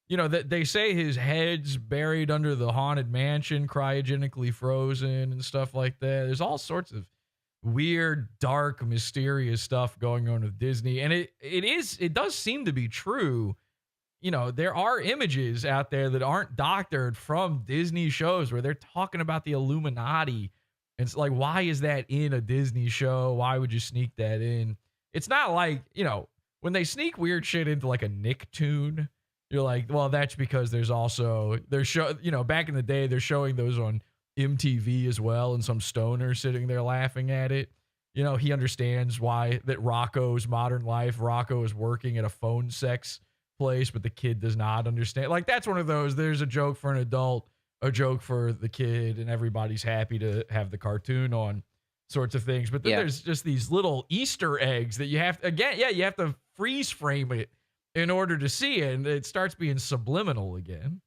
that they say his head's buried under the haunted mansion, cryogenically frozen and stuff like that. There's all sorts of weird, dark, mysterious stuff going on with Disney. And it does seem to be true. You know, there are images out there that aren't doctored from Disney shows where they're talking about the Illuminati. It's like, why is that in a Disney show? Why would you sneak that in? It's not like, you know, when they sneak weird shit into like a Nicktoon, you're like, well, that's because you know, back in the day, they're showing those on MTV as well, and some stoner sitting there laughing at it. You know, he understands why that Rocco's Modern Life, Rocco is working at a phone sex place, but the kid does not understand. Like, that's one of those, there's a joke for an adult, a joke for the kid, and everybody's happy to have the cartoon on sorts of things. But then there's just these little Easter eggs that you have to, again, you have to freeze frame it in order to see it, and it starts being subliminal again.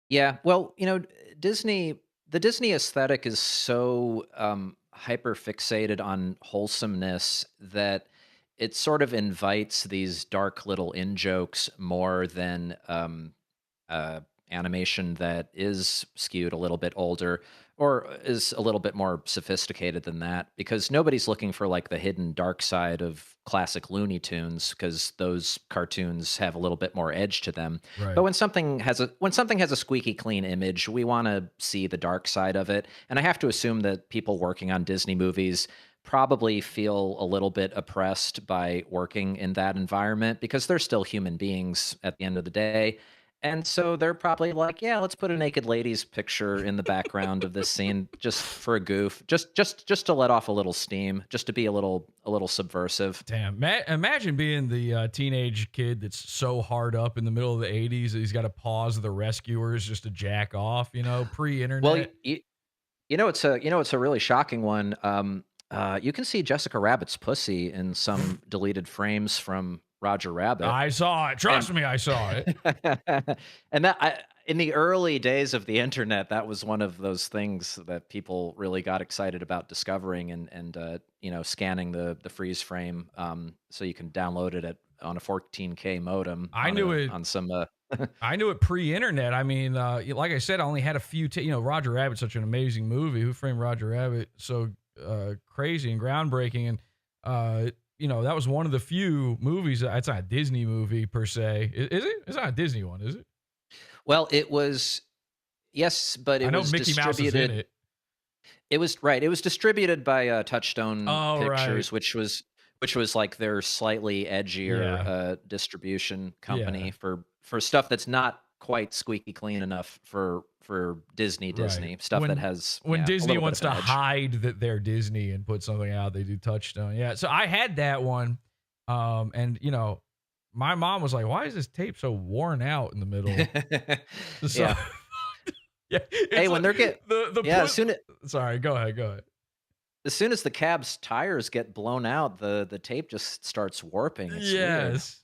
Yeah, well, you know, the Disney aesthetic is so hyper fixated on wholesomeness that it sort of invites these dark little in jokes more than animation that is skewed a little bit older or is a little bit more sophisticated than that, because nobody's looking for like the hidden dark side of classic Looney Tunes, because those cartoons have a little bit more edge to them. Right. But when something has a squeaky clean image, we want to see the dark side of it. And I have to assume that people working on Disney movies probably feel a little bit oppressed by working in that environment, because they're still human beings at the end of the day. And so they're probably like, yeah, let's put a naked lady's picture in the background of this scene just for a goof, just to let off a little steam, just to be a little subversive. Damn, imagine being the teenage kid that's so hard up in the middle of the 80s that he's got to pause The Rescuers just to jack off, you know, pre-internet. Well, it's a really shocking one. You can see Jessica Rabbit's pussy in some deleted frames from Roger Rabbit. I saw it. Trust me, I saw it. And in the early days of the internet, that was one of those things that people really got excited about discovering and you know, scanning the freeze frame, so you can download it on a 14K modem. I knew it pre-internet. I mean, like I said, I only had a few. You know, Roger Rabbit's such an amazing movie. Who Framed Roger Rabbit? So crazy and groundbreaking, and you know, that was one of the few movies. It's not a Disney movie per se, is it? It's not a Disney one, is it? Well, it was, yes, but it was Mickey Mouse is in it. It was right. It was distributed by Touchstone Pictures, right. which was like their slightly edgier distribution company for stuff that's not quite squeaky clean enough for Disney Right. stuff that has when a Disney little wants bit to of edge. hide that they're Disney and put something out, they do Touchstone. Yeah, so I had that one, and you know, my mom was like, "Why is this tape so worn out in the middle?" So, Yeah. yeah. Hey, when they're Sorry, go ahead. as soon as the cab's tires get blown out, the tape just starts warping. It's weird. Yes.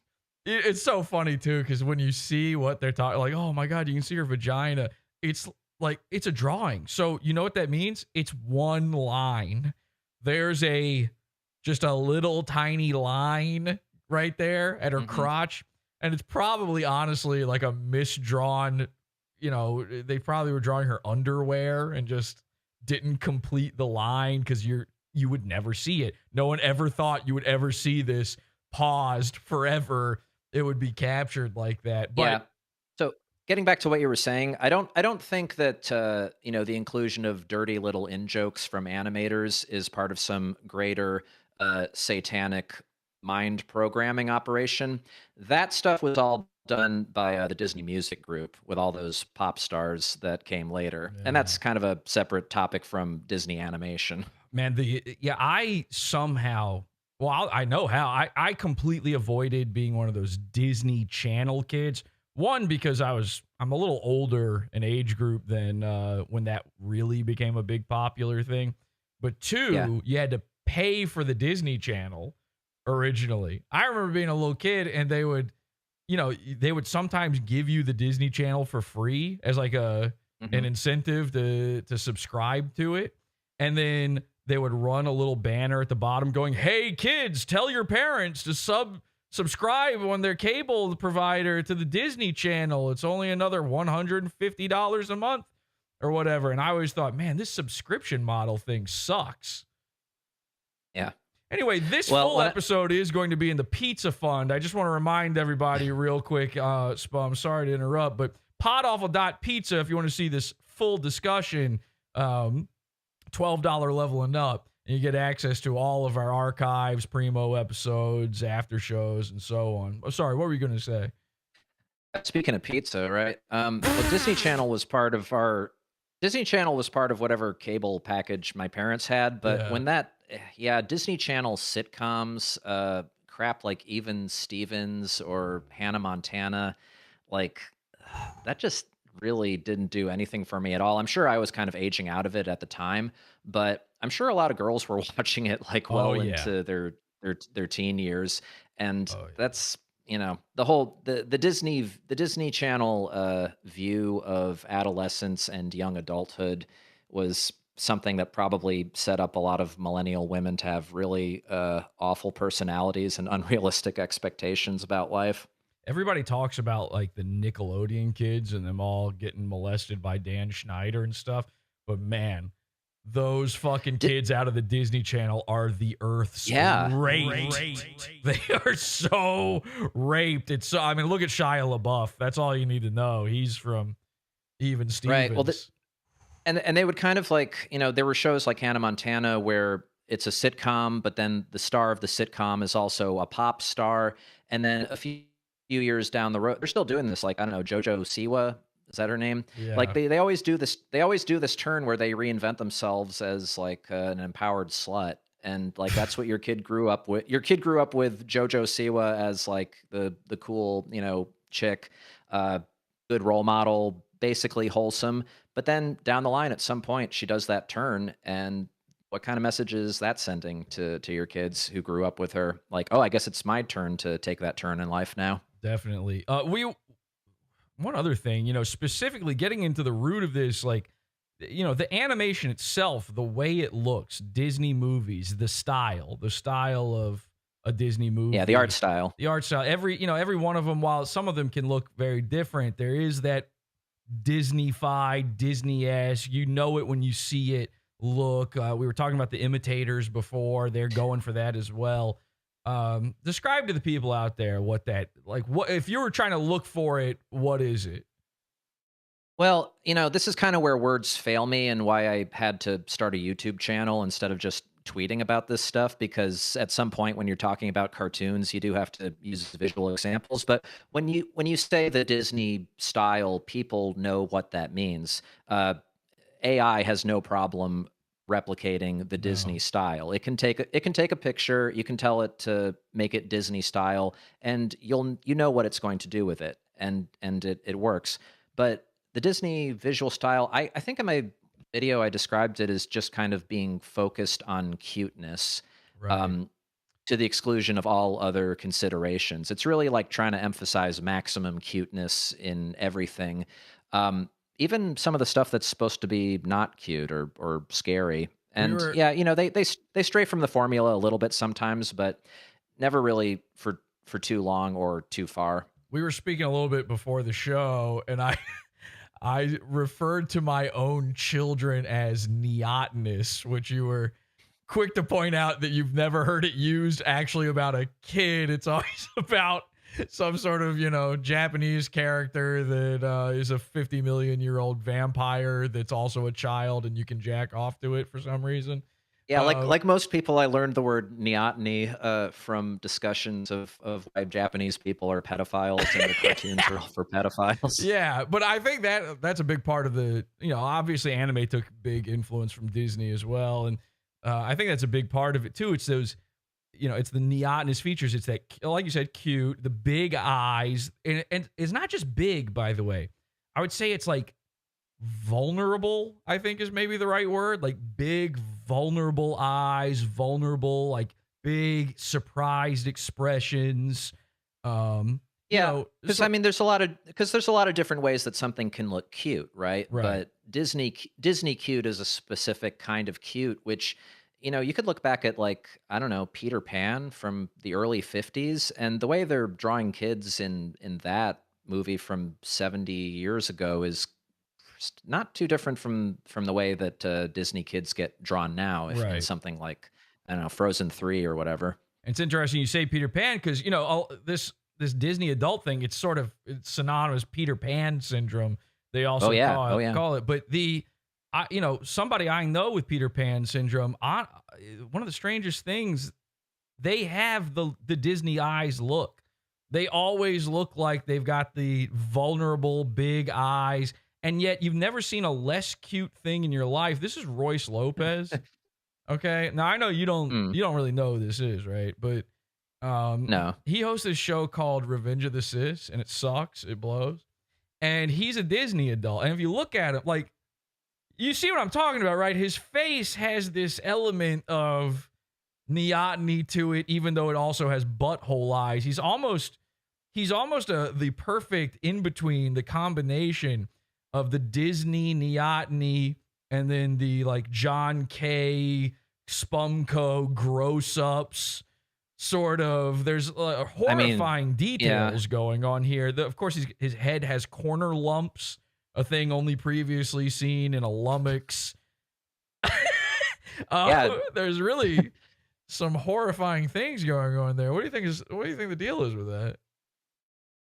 It's so funny too, because when you see what they're talking, like, oh my God, you can see her vagina. It's like, it's a drawing. So you know what that means? It's one line. There's just a little tiny line right there at her crotch. And it's probably honestly like a misdrawn, you know, they probably were drawing her underwear and just didn't complete the line, because you would never see it. No one ever thought you would ever see this paused forever. It would be captured like that. But Yeah. So getting back to what you were saying, I don't think that you know, the inclusion of dirty little in jokes from animators is part of some greater satanic mind programming operation. That stuff was all done by the Disney Music Group with all those pop stars that came later, and that's kind of a separate topic from Disney animation. man, I somehow, well, I know how. I completely avoided being one of those Disney Channel kids. One, because I'm a little older in age group than when that really became a big popular thing. But two, you had to pay for the Disney Channel originally. I remember being a little kid, and they would sometimes give you the Disney Channel for free as like an incentive to subscribe to it. And then they would run a little banner at the bottom going, "Hey kids, tell your parents to subscribe on their cable provider to the Disney Channel. It's only another $150 a month or whatever." And I always thought, man, this subscription model thing sucks. Yeah. Anyway, this Well, full episode is going to be in the Pizza Fund. I just want to remind everybody real quick. I'm sorry to interrupt, but podawful.pizza if you want to see this full discussion, $12 level and up, and you get access to all of our archives, primo episodes, after shows, and so on. Oh, sorry, what were you going to say? speaking of pizza, right? Well, Disney Channel was part of whatever cable package my parents had, but Yeah. when that yeah, Disney Channel sitcoms, crap like Even Stevens or Hannah Montana, like that just really didn't do anything for me at all. I'm sure I was kind of aging out of it at the time, but I'm sure a lot of girls were watching it like Oh, well yeah. into their teen years, and Oh, yeah. that's the Disney Channel view of adolescence and young adulthood was something that probably set up a lot of millennial women to have really awful personalities and unrealistic expectations about life. Everybody talks about like the Nickelodeon kids and them all getting molested by Dan Schneider and stuff. But man, those fucking Di- kids out of the Disney Channel are the Earth's Yeah. raped. They are so raped. It's so, I mean, look at Shia LaBeouf. That's all you need to know. He's from Even Stevens. Right. Well, and they would kind of like, there were shows like Hannah Montana where it's a sitcom, but then the star of the sitcom is also a pop star. And then a few years down the road, they're still doing this. Like, I don't know, JoJo Siwa, is that her name? Yeah. Like they always do this. They always do this turn where they reinvent themselves as like an empowered slut. And like that's what your kid grew up with. Your kid grew up with JoJo Siwa as like the cool, chick, good role model, basically wholesome. But then down the line, at some point, she does that turn, and what kind of message is that sending to your kids who grew up with her? Like, oh, I guess it's my turn to take that turn in life now. Definitely. One other thing, specifically getting into the root of this, like, the animation itself, the way it looks, Disney movies, the style of a Disney movie. Yeah, the art style. The art style. Every one of them, while some of them can look very different, there is that Disney-fied, Disney-esque, it when you see it look. We were talking about the imitators before. They're going for that as well. Describe to the people out there what if you were trying to look for it, what is it? Well, this is kind of where words fail me and why I had to start a YouTube channel instead of just tweeting about this stuff, because at some point when you're talking about cartoons, you do have to use visual examples. But when you say the Disney style, people know what that means. AI has no problem replicating the Disney style. It can take a picture, you can tell it to make it Disney style, and you know what it's going to do with it, and it works. But the Disney visual style, I think in my video I described it as just kind of being focused on cuteness, Right. to the exclusion of all other considerations. It's really like trying to emphasize maximum cuteness in everything. Even some of the stuff that's supposed to be not cute or scary. And yeah, they stray from the formula a little bit sometimes, but never really for too long or too far. We were speaking a little bit before the show, and I referred to my own children as neotenous, which you were quick to point out that you've never heard it used actually about a kid. It's always about some sort of, Japanese character that is a 50 million year old vampire that's also a child, and you can jack off to it for some reason. Yeah, like most people, I learned the word neoteny from discussions of why Japanese people are pedophiles and the cartoons are all for pedophiles. Yeah, but I think that's a big part of the, obviously anime took big influence from Disney as well. And I think that's a big part of it too. It's those, it's the neotenous features. It's that, like you said, cute, the big eyes. And it's not just big, by the way. I would say it's like vulnerable, I think is maybe the right word. Like big, vulnerable eyes, vulnerable, like big, surprised expressions. Yeah, because I mean, there's a lot of different ways that something can look cute, right? Right. But Disney cute is a specific kind of cute, which you could look back at, like, I don't know, Peter Pan from the early '50s, and the way they're drawing kids in that movie from 70 years ago is not too different from the way that Disney kids get drawn now, if in Right. something like I don't know, Frozen 3 or whatever. It's interesting you say Peter Pan because this Disney adult thing. It's synonymous Peter Pan syndrome. They also call it. But somebody I know with Peter Pan syndrome. One of the strangest things, they have the Disney eyes look. They always look like they've got the vulnerable big eyes, and yet you've never seen a less cute thing in your life. This is Royce Lopez. Okay, now I know you don't really know who this is, right? But no, he hosts this show called Revenge of the Sis, and it sucks, it blows, and he's a Disney adult. And if you look at him, like, you see what I'm talking about, right? His face has this element of neoteny to it, even though it also has butthole eyes. He's almost the perfect in between, the combination of the Disney neoteny and then the like John K. Spumco gross ups sort of. There's horrifying details going on here. Of course, his head has corner lumps, a thing only previously seen in a lummox. There's really some horrifying things going on there. What do you think the deal is with that?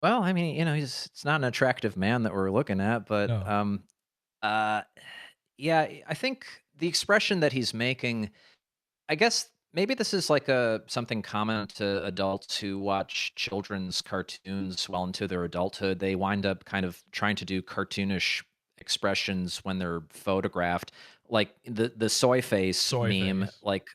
Well, I mean, it's not an attractive man that we're looking at, but No. yeah, I think the expression that he's making, I guess maybe this is like something common to adults who watch children's cartoons well into their adulthood. They wind up kind of trying to do cartoonish expressions when they're photographed, like the soy face meme. Like,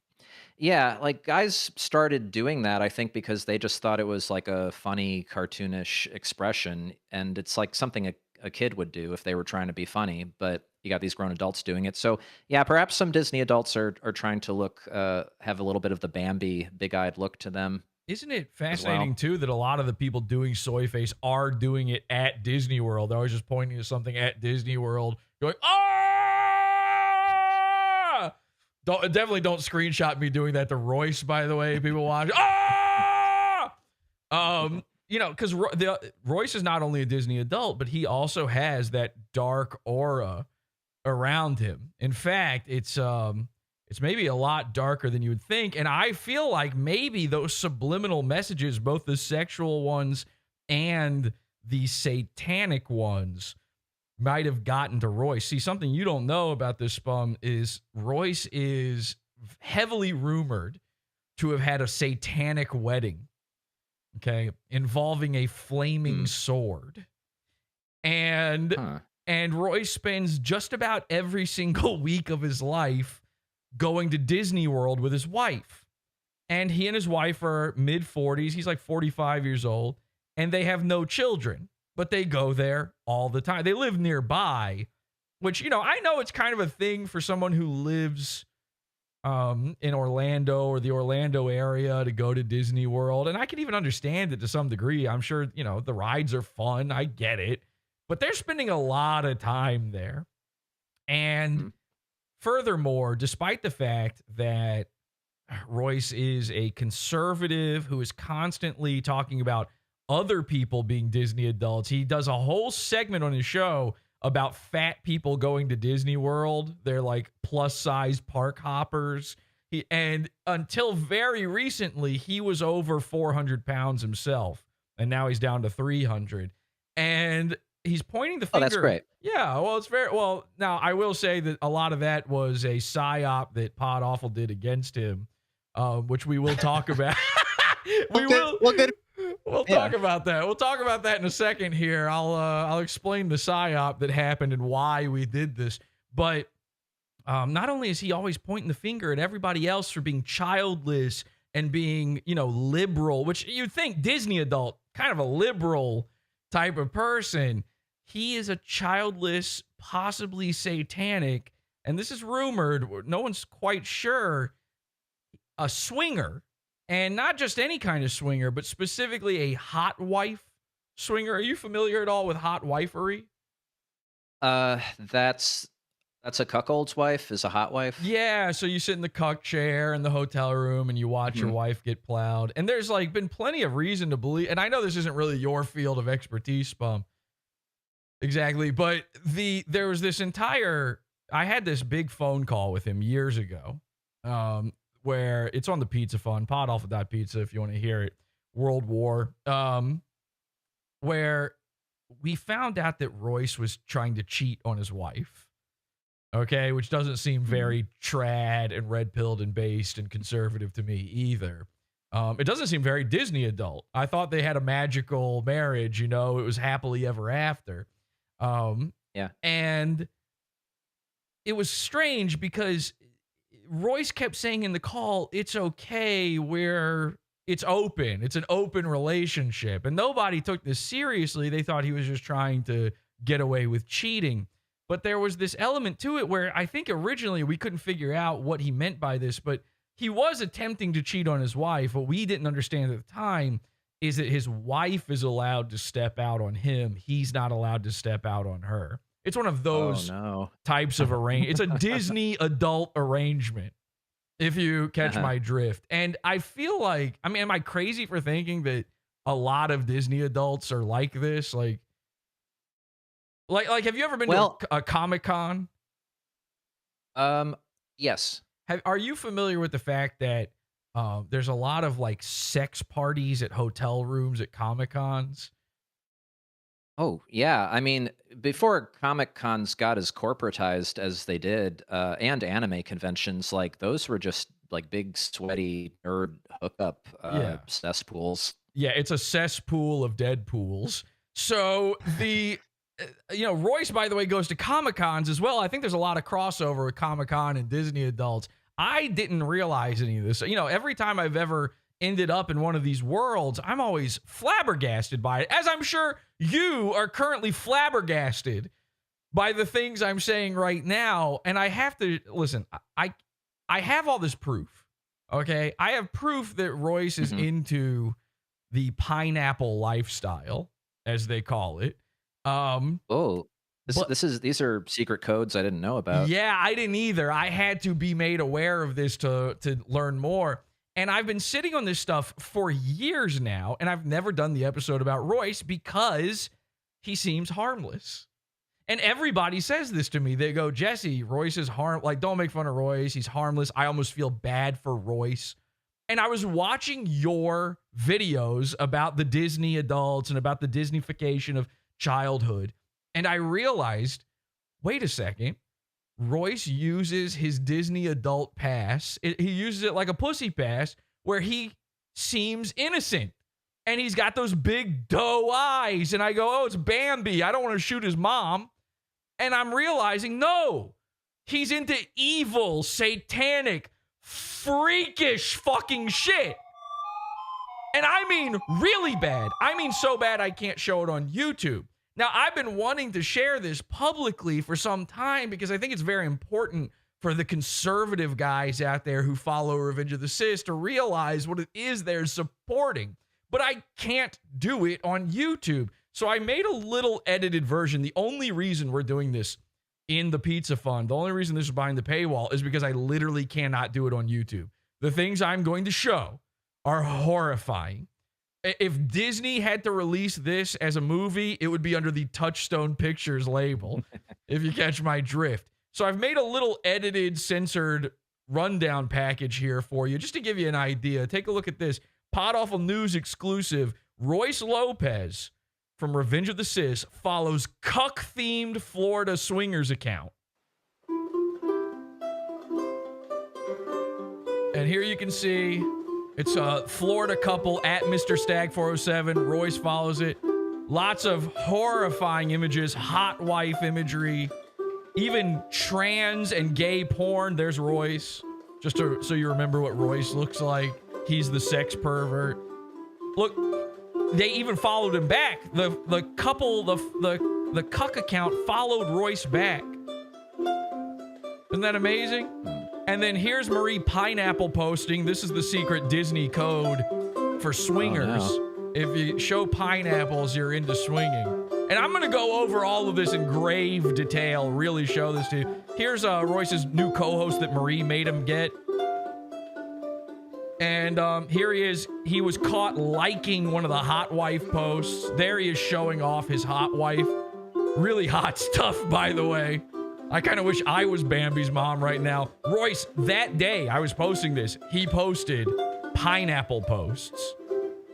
yeah, like guys started doing that, I think, because they just thought it was like a funny cartoonish expression, and it's like something a kid would do if they were trying to be funny, but you got these grown adults doing it. So yeah, perhaps some Disney adults are trying to look, have a little bit of the Bambi big-eyed look to them. Isn't it fascinating too that a lot of the people doing soy face are doing it at Disney World? They're always just pointing to something at Disney World, going, "Ah!" Definitely don't screenshot me doing that to Royce, by the way. People watch, "Ah!" Because Royce is not only a Disney adult, but he also has that dark aura around him. In fact, it's maybe a lot darker than you would think. And I feel like maybe those subliminal messages, both the sexual ones and the satanic ones, might have gotten to Royce. See, something you don't know about this Spum is Royce is heavily rumored to have had a satanic wedding, okay, involving a flaming sword. And Royce spends just about every single week of his life going to Disney World with his wife. And he and his wife are mid-40s. He's like 45 years old. And they have no children. But they go there all the time. They live nearby, which, I know it's kind of a thing for someone who lives in Orlando or the Orlando area to go to Disney World. And I can even understand it to some degree. I'm sure, the rides are fun. I get it. But they're spending a lot of time there. And furthermore, despite the fact that Royce is a conservative who is constantly talking about other people being Disney adults, he does a whole segment on his show about fat people going to Disney World. They're like plus-size park hoppers. And until very recently, he was over 400 pounds himself. And now he's down to 300. And he's pointing the finger. Oh, that's great. Yeah, well, it's very well. Now, I will say that a lot of that was a psyop that Pod Awful did against him, which we will talk about. We'll talk about that. We'll talk about that in a second here. I'll explain the psyop that happened and why we did this. But not only is he always pointing the finger at everybody else for being childless and being, liberal, which you'd think Disney adult, kind of a liberal type of person. He is a childless, possibly satanic, and this is rumored, no one's quite sure, a swinger. And not just any kind of swinger, but specifically a hot wife swinger. Are you familiar at all with hot wifery? That's a cuckold's wife, is a hot wife? Yeah, so you sit in the cuck chair in the hotel room and you watch your wife get plowed. And there's been plenty of reason to believe, and I know this isn't really your field of expertise, Spum. Exactly, but there was this I had this big phone call with him years ago, where it's on the Pizza Fund, podalpha.pizza if you want to hear it, World War, where we found out that Royce was trying to cheat on his wife. Okay, which doesn't seem very trad and red-pilled and based and conservative to me either. It doesn't seem very Disney adult. I thought they had a magical marriage, it was happily ever after. Yeah. And it was strange because Royce kept saying in the call, it's okay, it's open. It's an open relationship. And nobody took this seriously. They thought he was just trying to get away with cheating. But there was this element to it where I think originally we couldn't figure out what he meant by this, but he was attempting to cheat on his wife. What we didn't understand at the time is that his wife is allowed to step out on him. He's not allowed to step out on her. It's one of those types of arrangement. It's a Disney adult arrangement, if you catch my drift. And I feel like, am I crazy for thinking that a lot of Disney adults are like this? Like have you ever been to a Comic-Con? Yes. Are you familiar with the fact that there's a lot of like sex parties at hotel rooms at Comic-Cons? Oh, yeah. I mean, before Comic-Cons got as corporatized as they did, and anime conventions, like those were just like big, sweaty nerd hookup cesspools. Yeah, it's a cesspool of dead pools. So the, Royce, by the way, goes to Comic-Cons as well. I think there's a lot of crossover with Comic-Con and Disney adults. I didn't realize any of this. Every time I've ever ended up in one of these worlds, I'm always flabbergasted by it, as I'm sure you are currently flabbergasted by the things I'm saying right now. And I have to listen, I have all this proof. Okay. I have proof that Royce is into the pineapple lifestyle, as they call it. These are secret codes I didn't know about. Yeah, I didn't either. I had to be made aware of this to learn more. And I've been sitting on this stuff for years now, and I've never done the episode about Royce because he seems harmless. And everybody says this to me. They go, Jesse, Royce is don't make fun of Royce. He's harmless. I almost feel bad for Royce. And I was watching your videos about the Disney adults and about the Disneyfication of childhood. And I realized, wait a second. Royce uses his Disney adult pass. He uses it like a pussy pass where he seems innocent. And he's got those big doe eyes. And I go, it's Bambi. I don't want to shoot his mom. And I'm realizing, no, he's into evil, satanic, freakish fucking shit. And I mean really bad. I mean so bad I can't show it on YouTube. Now, I've been wanting to share this publicly for some time because I think it's very important for the conservative guys out there who follow Revenge of the Sis to realize what it is they're supporting. But I can't do it on YouTube. So I made a little edited version. The only reason we're doing this in the Pizza Fund, the only reason this is behind the paywall is because I literally cannot do it on YouTube. The things I'm going to show are horrifying. If Disney had to release this as a movie, it would be under the Touchstone Pictures label, if you catch my drift. So I've made a little edited, censored rundown package here for you, just to give you an idea. Take a look at this. Pod Awful News exclusive. Royce Lopez from Revenge of the Sis follows cuck-themed Florida swingers account. And here you can see it's a Florida couple at Mr. Stag 407. Royce follows it. Lots of horrifying images, hot wife imagery, even trans and gay porn. There's Royce. Just so you remember what Royce looks like. He's the sex pervert. Look, they even followed him back. The couple, the cuck account followed Royce back. Isn't that amazing? And then here's Marie Pineapple posting. This is the secret Disney code for swingers. Oh, no. If you show pineapples, you're into swinging. And I'm going to go over all of this in grave detail, really show this to you. Here's Royce's new co-host that Marie made him get. And here he is. He was caught liking one of the hot wife posts. There he is showing off his hot wife. Really hot stuff, by the way. I kind of wish I was Bambi's mom right now. Royce, that day I was posting this, he posted pineapple posts.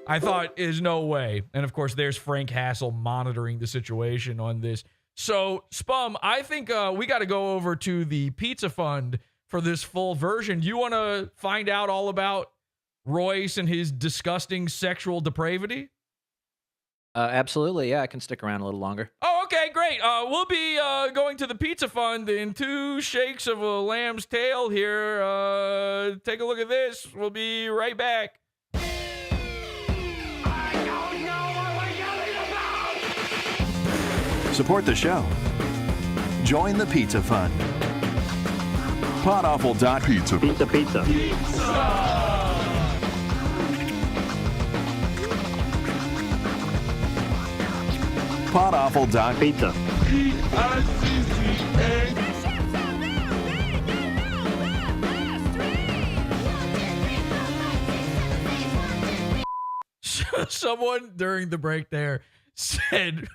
I thought, is no way. And of course, there's Frank Hassel monitoring the situation on this. So, Spum, I think we got to go over to the Pizza Fund for this full version. You want to find out all about Royce and his disgusting sexual depravity? Absolutely. Yeah, I can stick around a little longer. Oh, okay, great. We'll be going to the Pizza Fund in 2 shakes of a lamb's tail here. Take a look at this. We'll be right back. Support the show. Join the Pizza Fund. Podawful.pizza. Pizza. Podawful.pizza. Someone during the break there said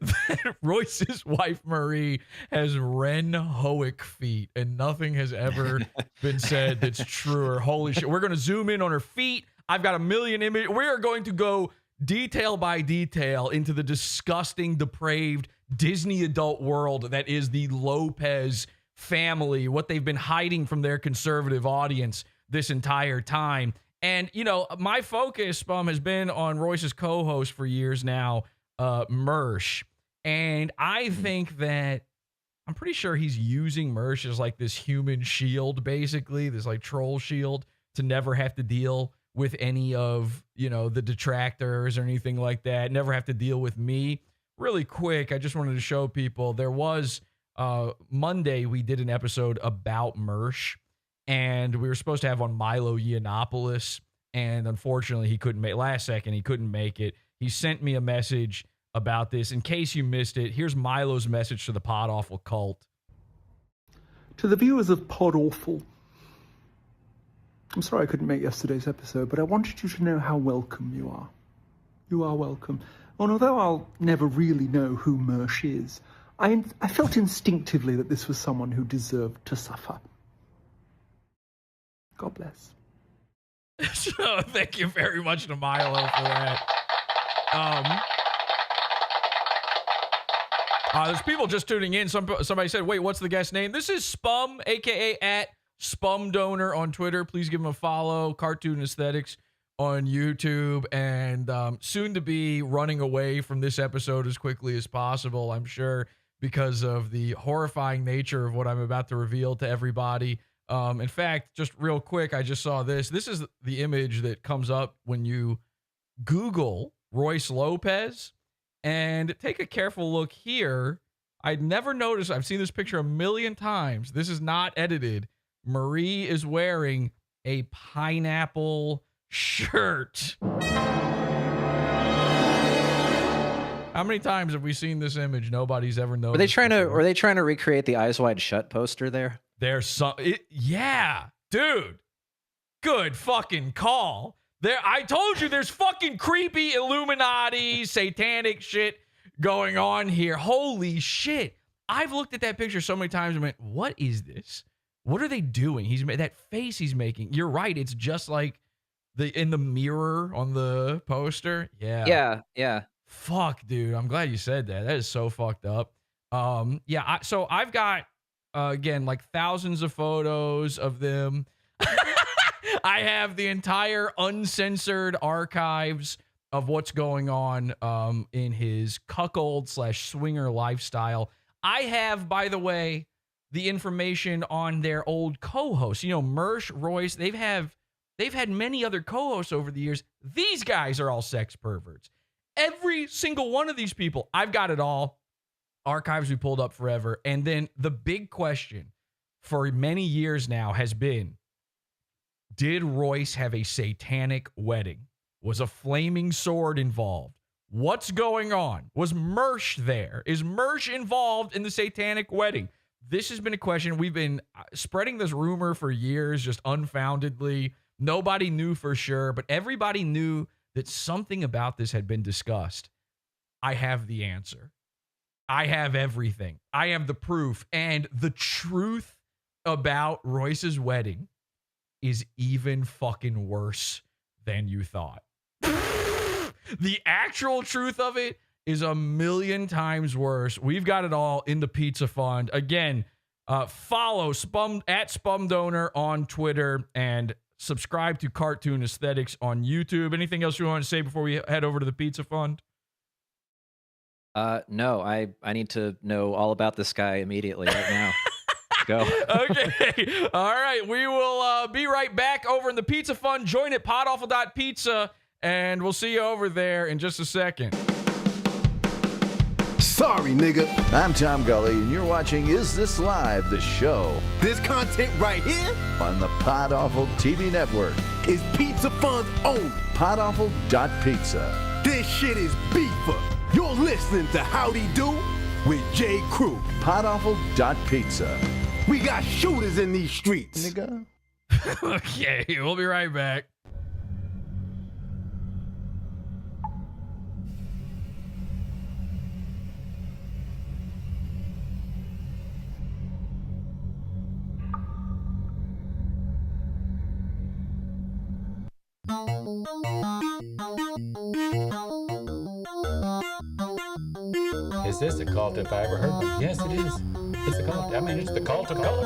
that Royce's wife Marie has Ren Hoek feet, and nothing has ever been said that's truer. Holy shit. We're going to zoom in on her feet. I've got a million images. We are going to go detail by detail into the disgusting, depraved Disney adult world that is the Lopez family, what they've been hiding from their conservative audience this entire time. And, you know, my focus, Spum, has been on Royce's co-host for years now, Mersh. And I think that I'm pretty sure he's using Mersh as like this human shield, basically, this like troll shield to never have to deal with any of, you know, the detractors or anything like that. Never have to deal with me. Really quick, I just wanted to show people there was Monday we did an episode about Mersh, and we were supposed to have on Milo Yiannopoulos, and unfortunately he couldn't make last second. He couldn't make it. He sent me a message about this. In case you missed it, here's Milo's message to the Pod Awful cult. To the viewers of Pod Awful, I'm sorry I couldn't make yesterday's episode, but I wanted you to know how welcome you are. You are welcome. And although I'll never really know who Mersh is, I felt instinctively that this was someone who deserved to suffer. God bless. So thank you very much to Milo for that. There's people just tuning in. Somebody said, wait, what's the guest name? This is Spum, a.k.a. at Spum Donor on Twitter. Please give him a follow. Cartoon Aesthetics on YouTube. And soon to be running away from this episode as quickly as possible, I'm sure, because of the horrifying nature of what I'm about to reveal to everybody. In fact, just real quick, I just saw this. This is the image that comes up when you Google Royce Lopez. And take a careful look here. I'd never noticed. I've seen this picture a million times. This is not edited. Marie is wearing a pineapple shirt. How many times have we seen this image? Nobody's ever noticed. Were they trying to recreate the Eyes Wide Shut poster there? There's some. Yeah, dude. Good fucking call. There, I told you there's fucking creepy Illuminati, satanic shit going on here. Holy shit. I've looked at that picture so many times and went, what is this? What are they doing? He's made that face he's making. You're right. It's just like in the mirror on the poster. Yeah. Yeah. Fuck, dude. I'm glad you said that. That is so fucked up. So I've got, again, like thousands of photos of them. I have the entire uncensored archives of what's going on in his cuckold/swinger lifestyle. I have, by the way, the information on their old co-hosts. You know, Mersh, Royce, they've had many other co-hosts over the years. These guys are all sex perverts. Every single one of these people, I've got it all. Archives we pulled up forever. And then the big question for many years now has been, did Royce have a satanic wedding? Was a flaming sword involved? What's going on? Was Mersh there? Is Mersh involved in the satanic wedding? This has been a question. We've been spreading this rumor for years, just unfoundedly. Nobody knew for sure, but everybody knew that something about this had been discussed. I have the answer. I have everything. I have the proof. And the truth about Royce's wedding is even fucking worse than you thought. The actual truth of it is a million times worse. We've got it all in the Pizza Fund. Again, follow @SpumDonor on Twitter and subscribe to Cartoon Aesthetics on YouTube. Anything else you want to say before we head over to the Pizza Fund? No, I need to know all about this guy immediately right now. Go. Okay. All right. We will be right back over in the Pizza Fund. Join at podawful.pizza, and we'll see you over there in just a second. Sorry, nigga. I'm Tom Gully, and you're watching Is This Live, the show This content right here on the Pod Awful TV network. is Pizza Fun's own. Podawful.pizza. This shit is beefer. You're listening to Howdy Do with J. Crew. Podawful.pizza. We got shooters in these streets. Nigga. Okay. We'll be right back. Is this a cult if I ever heard one? Yes, it is. It's a cult. I mean, it's the cult of cult.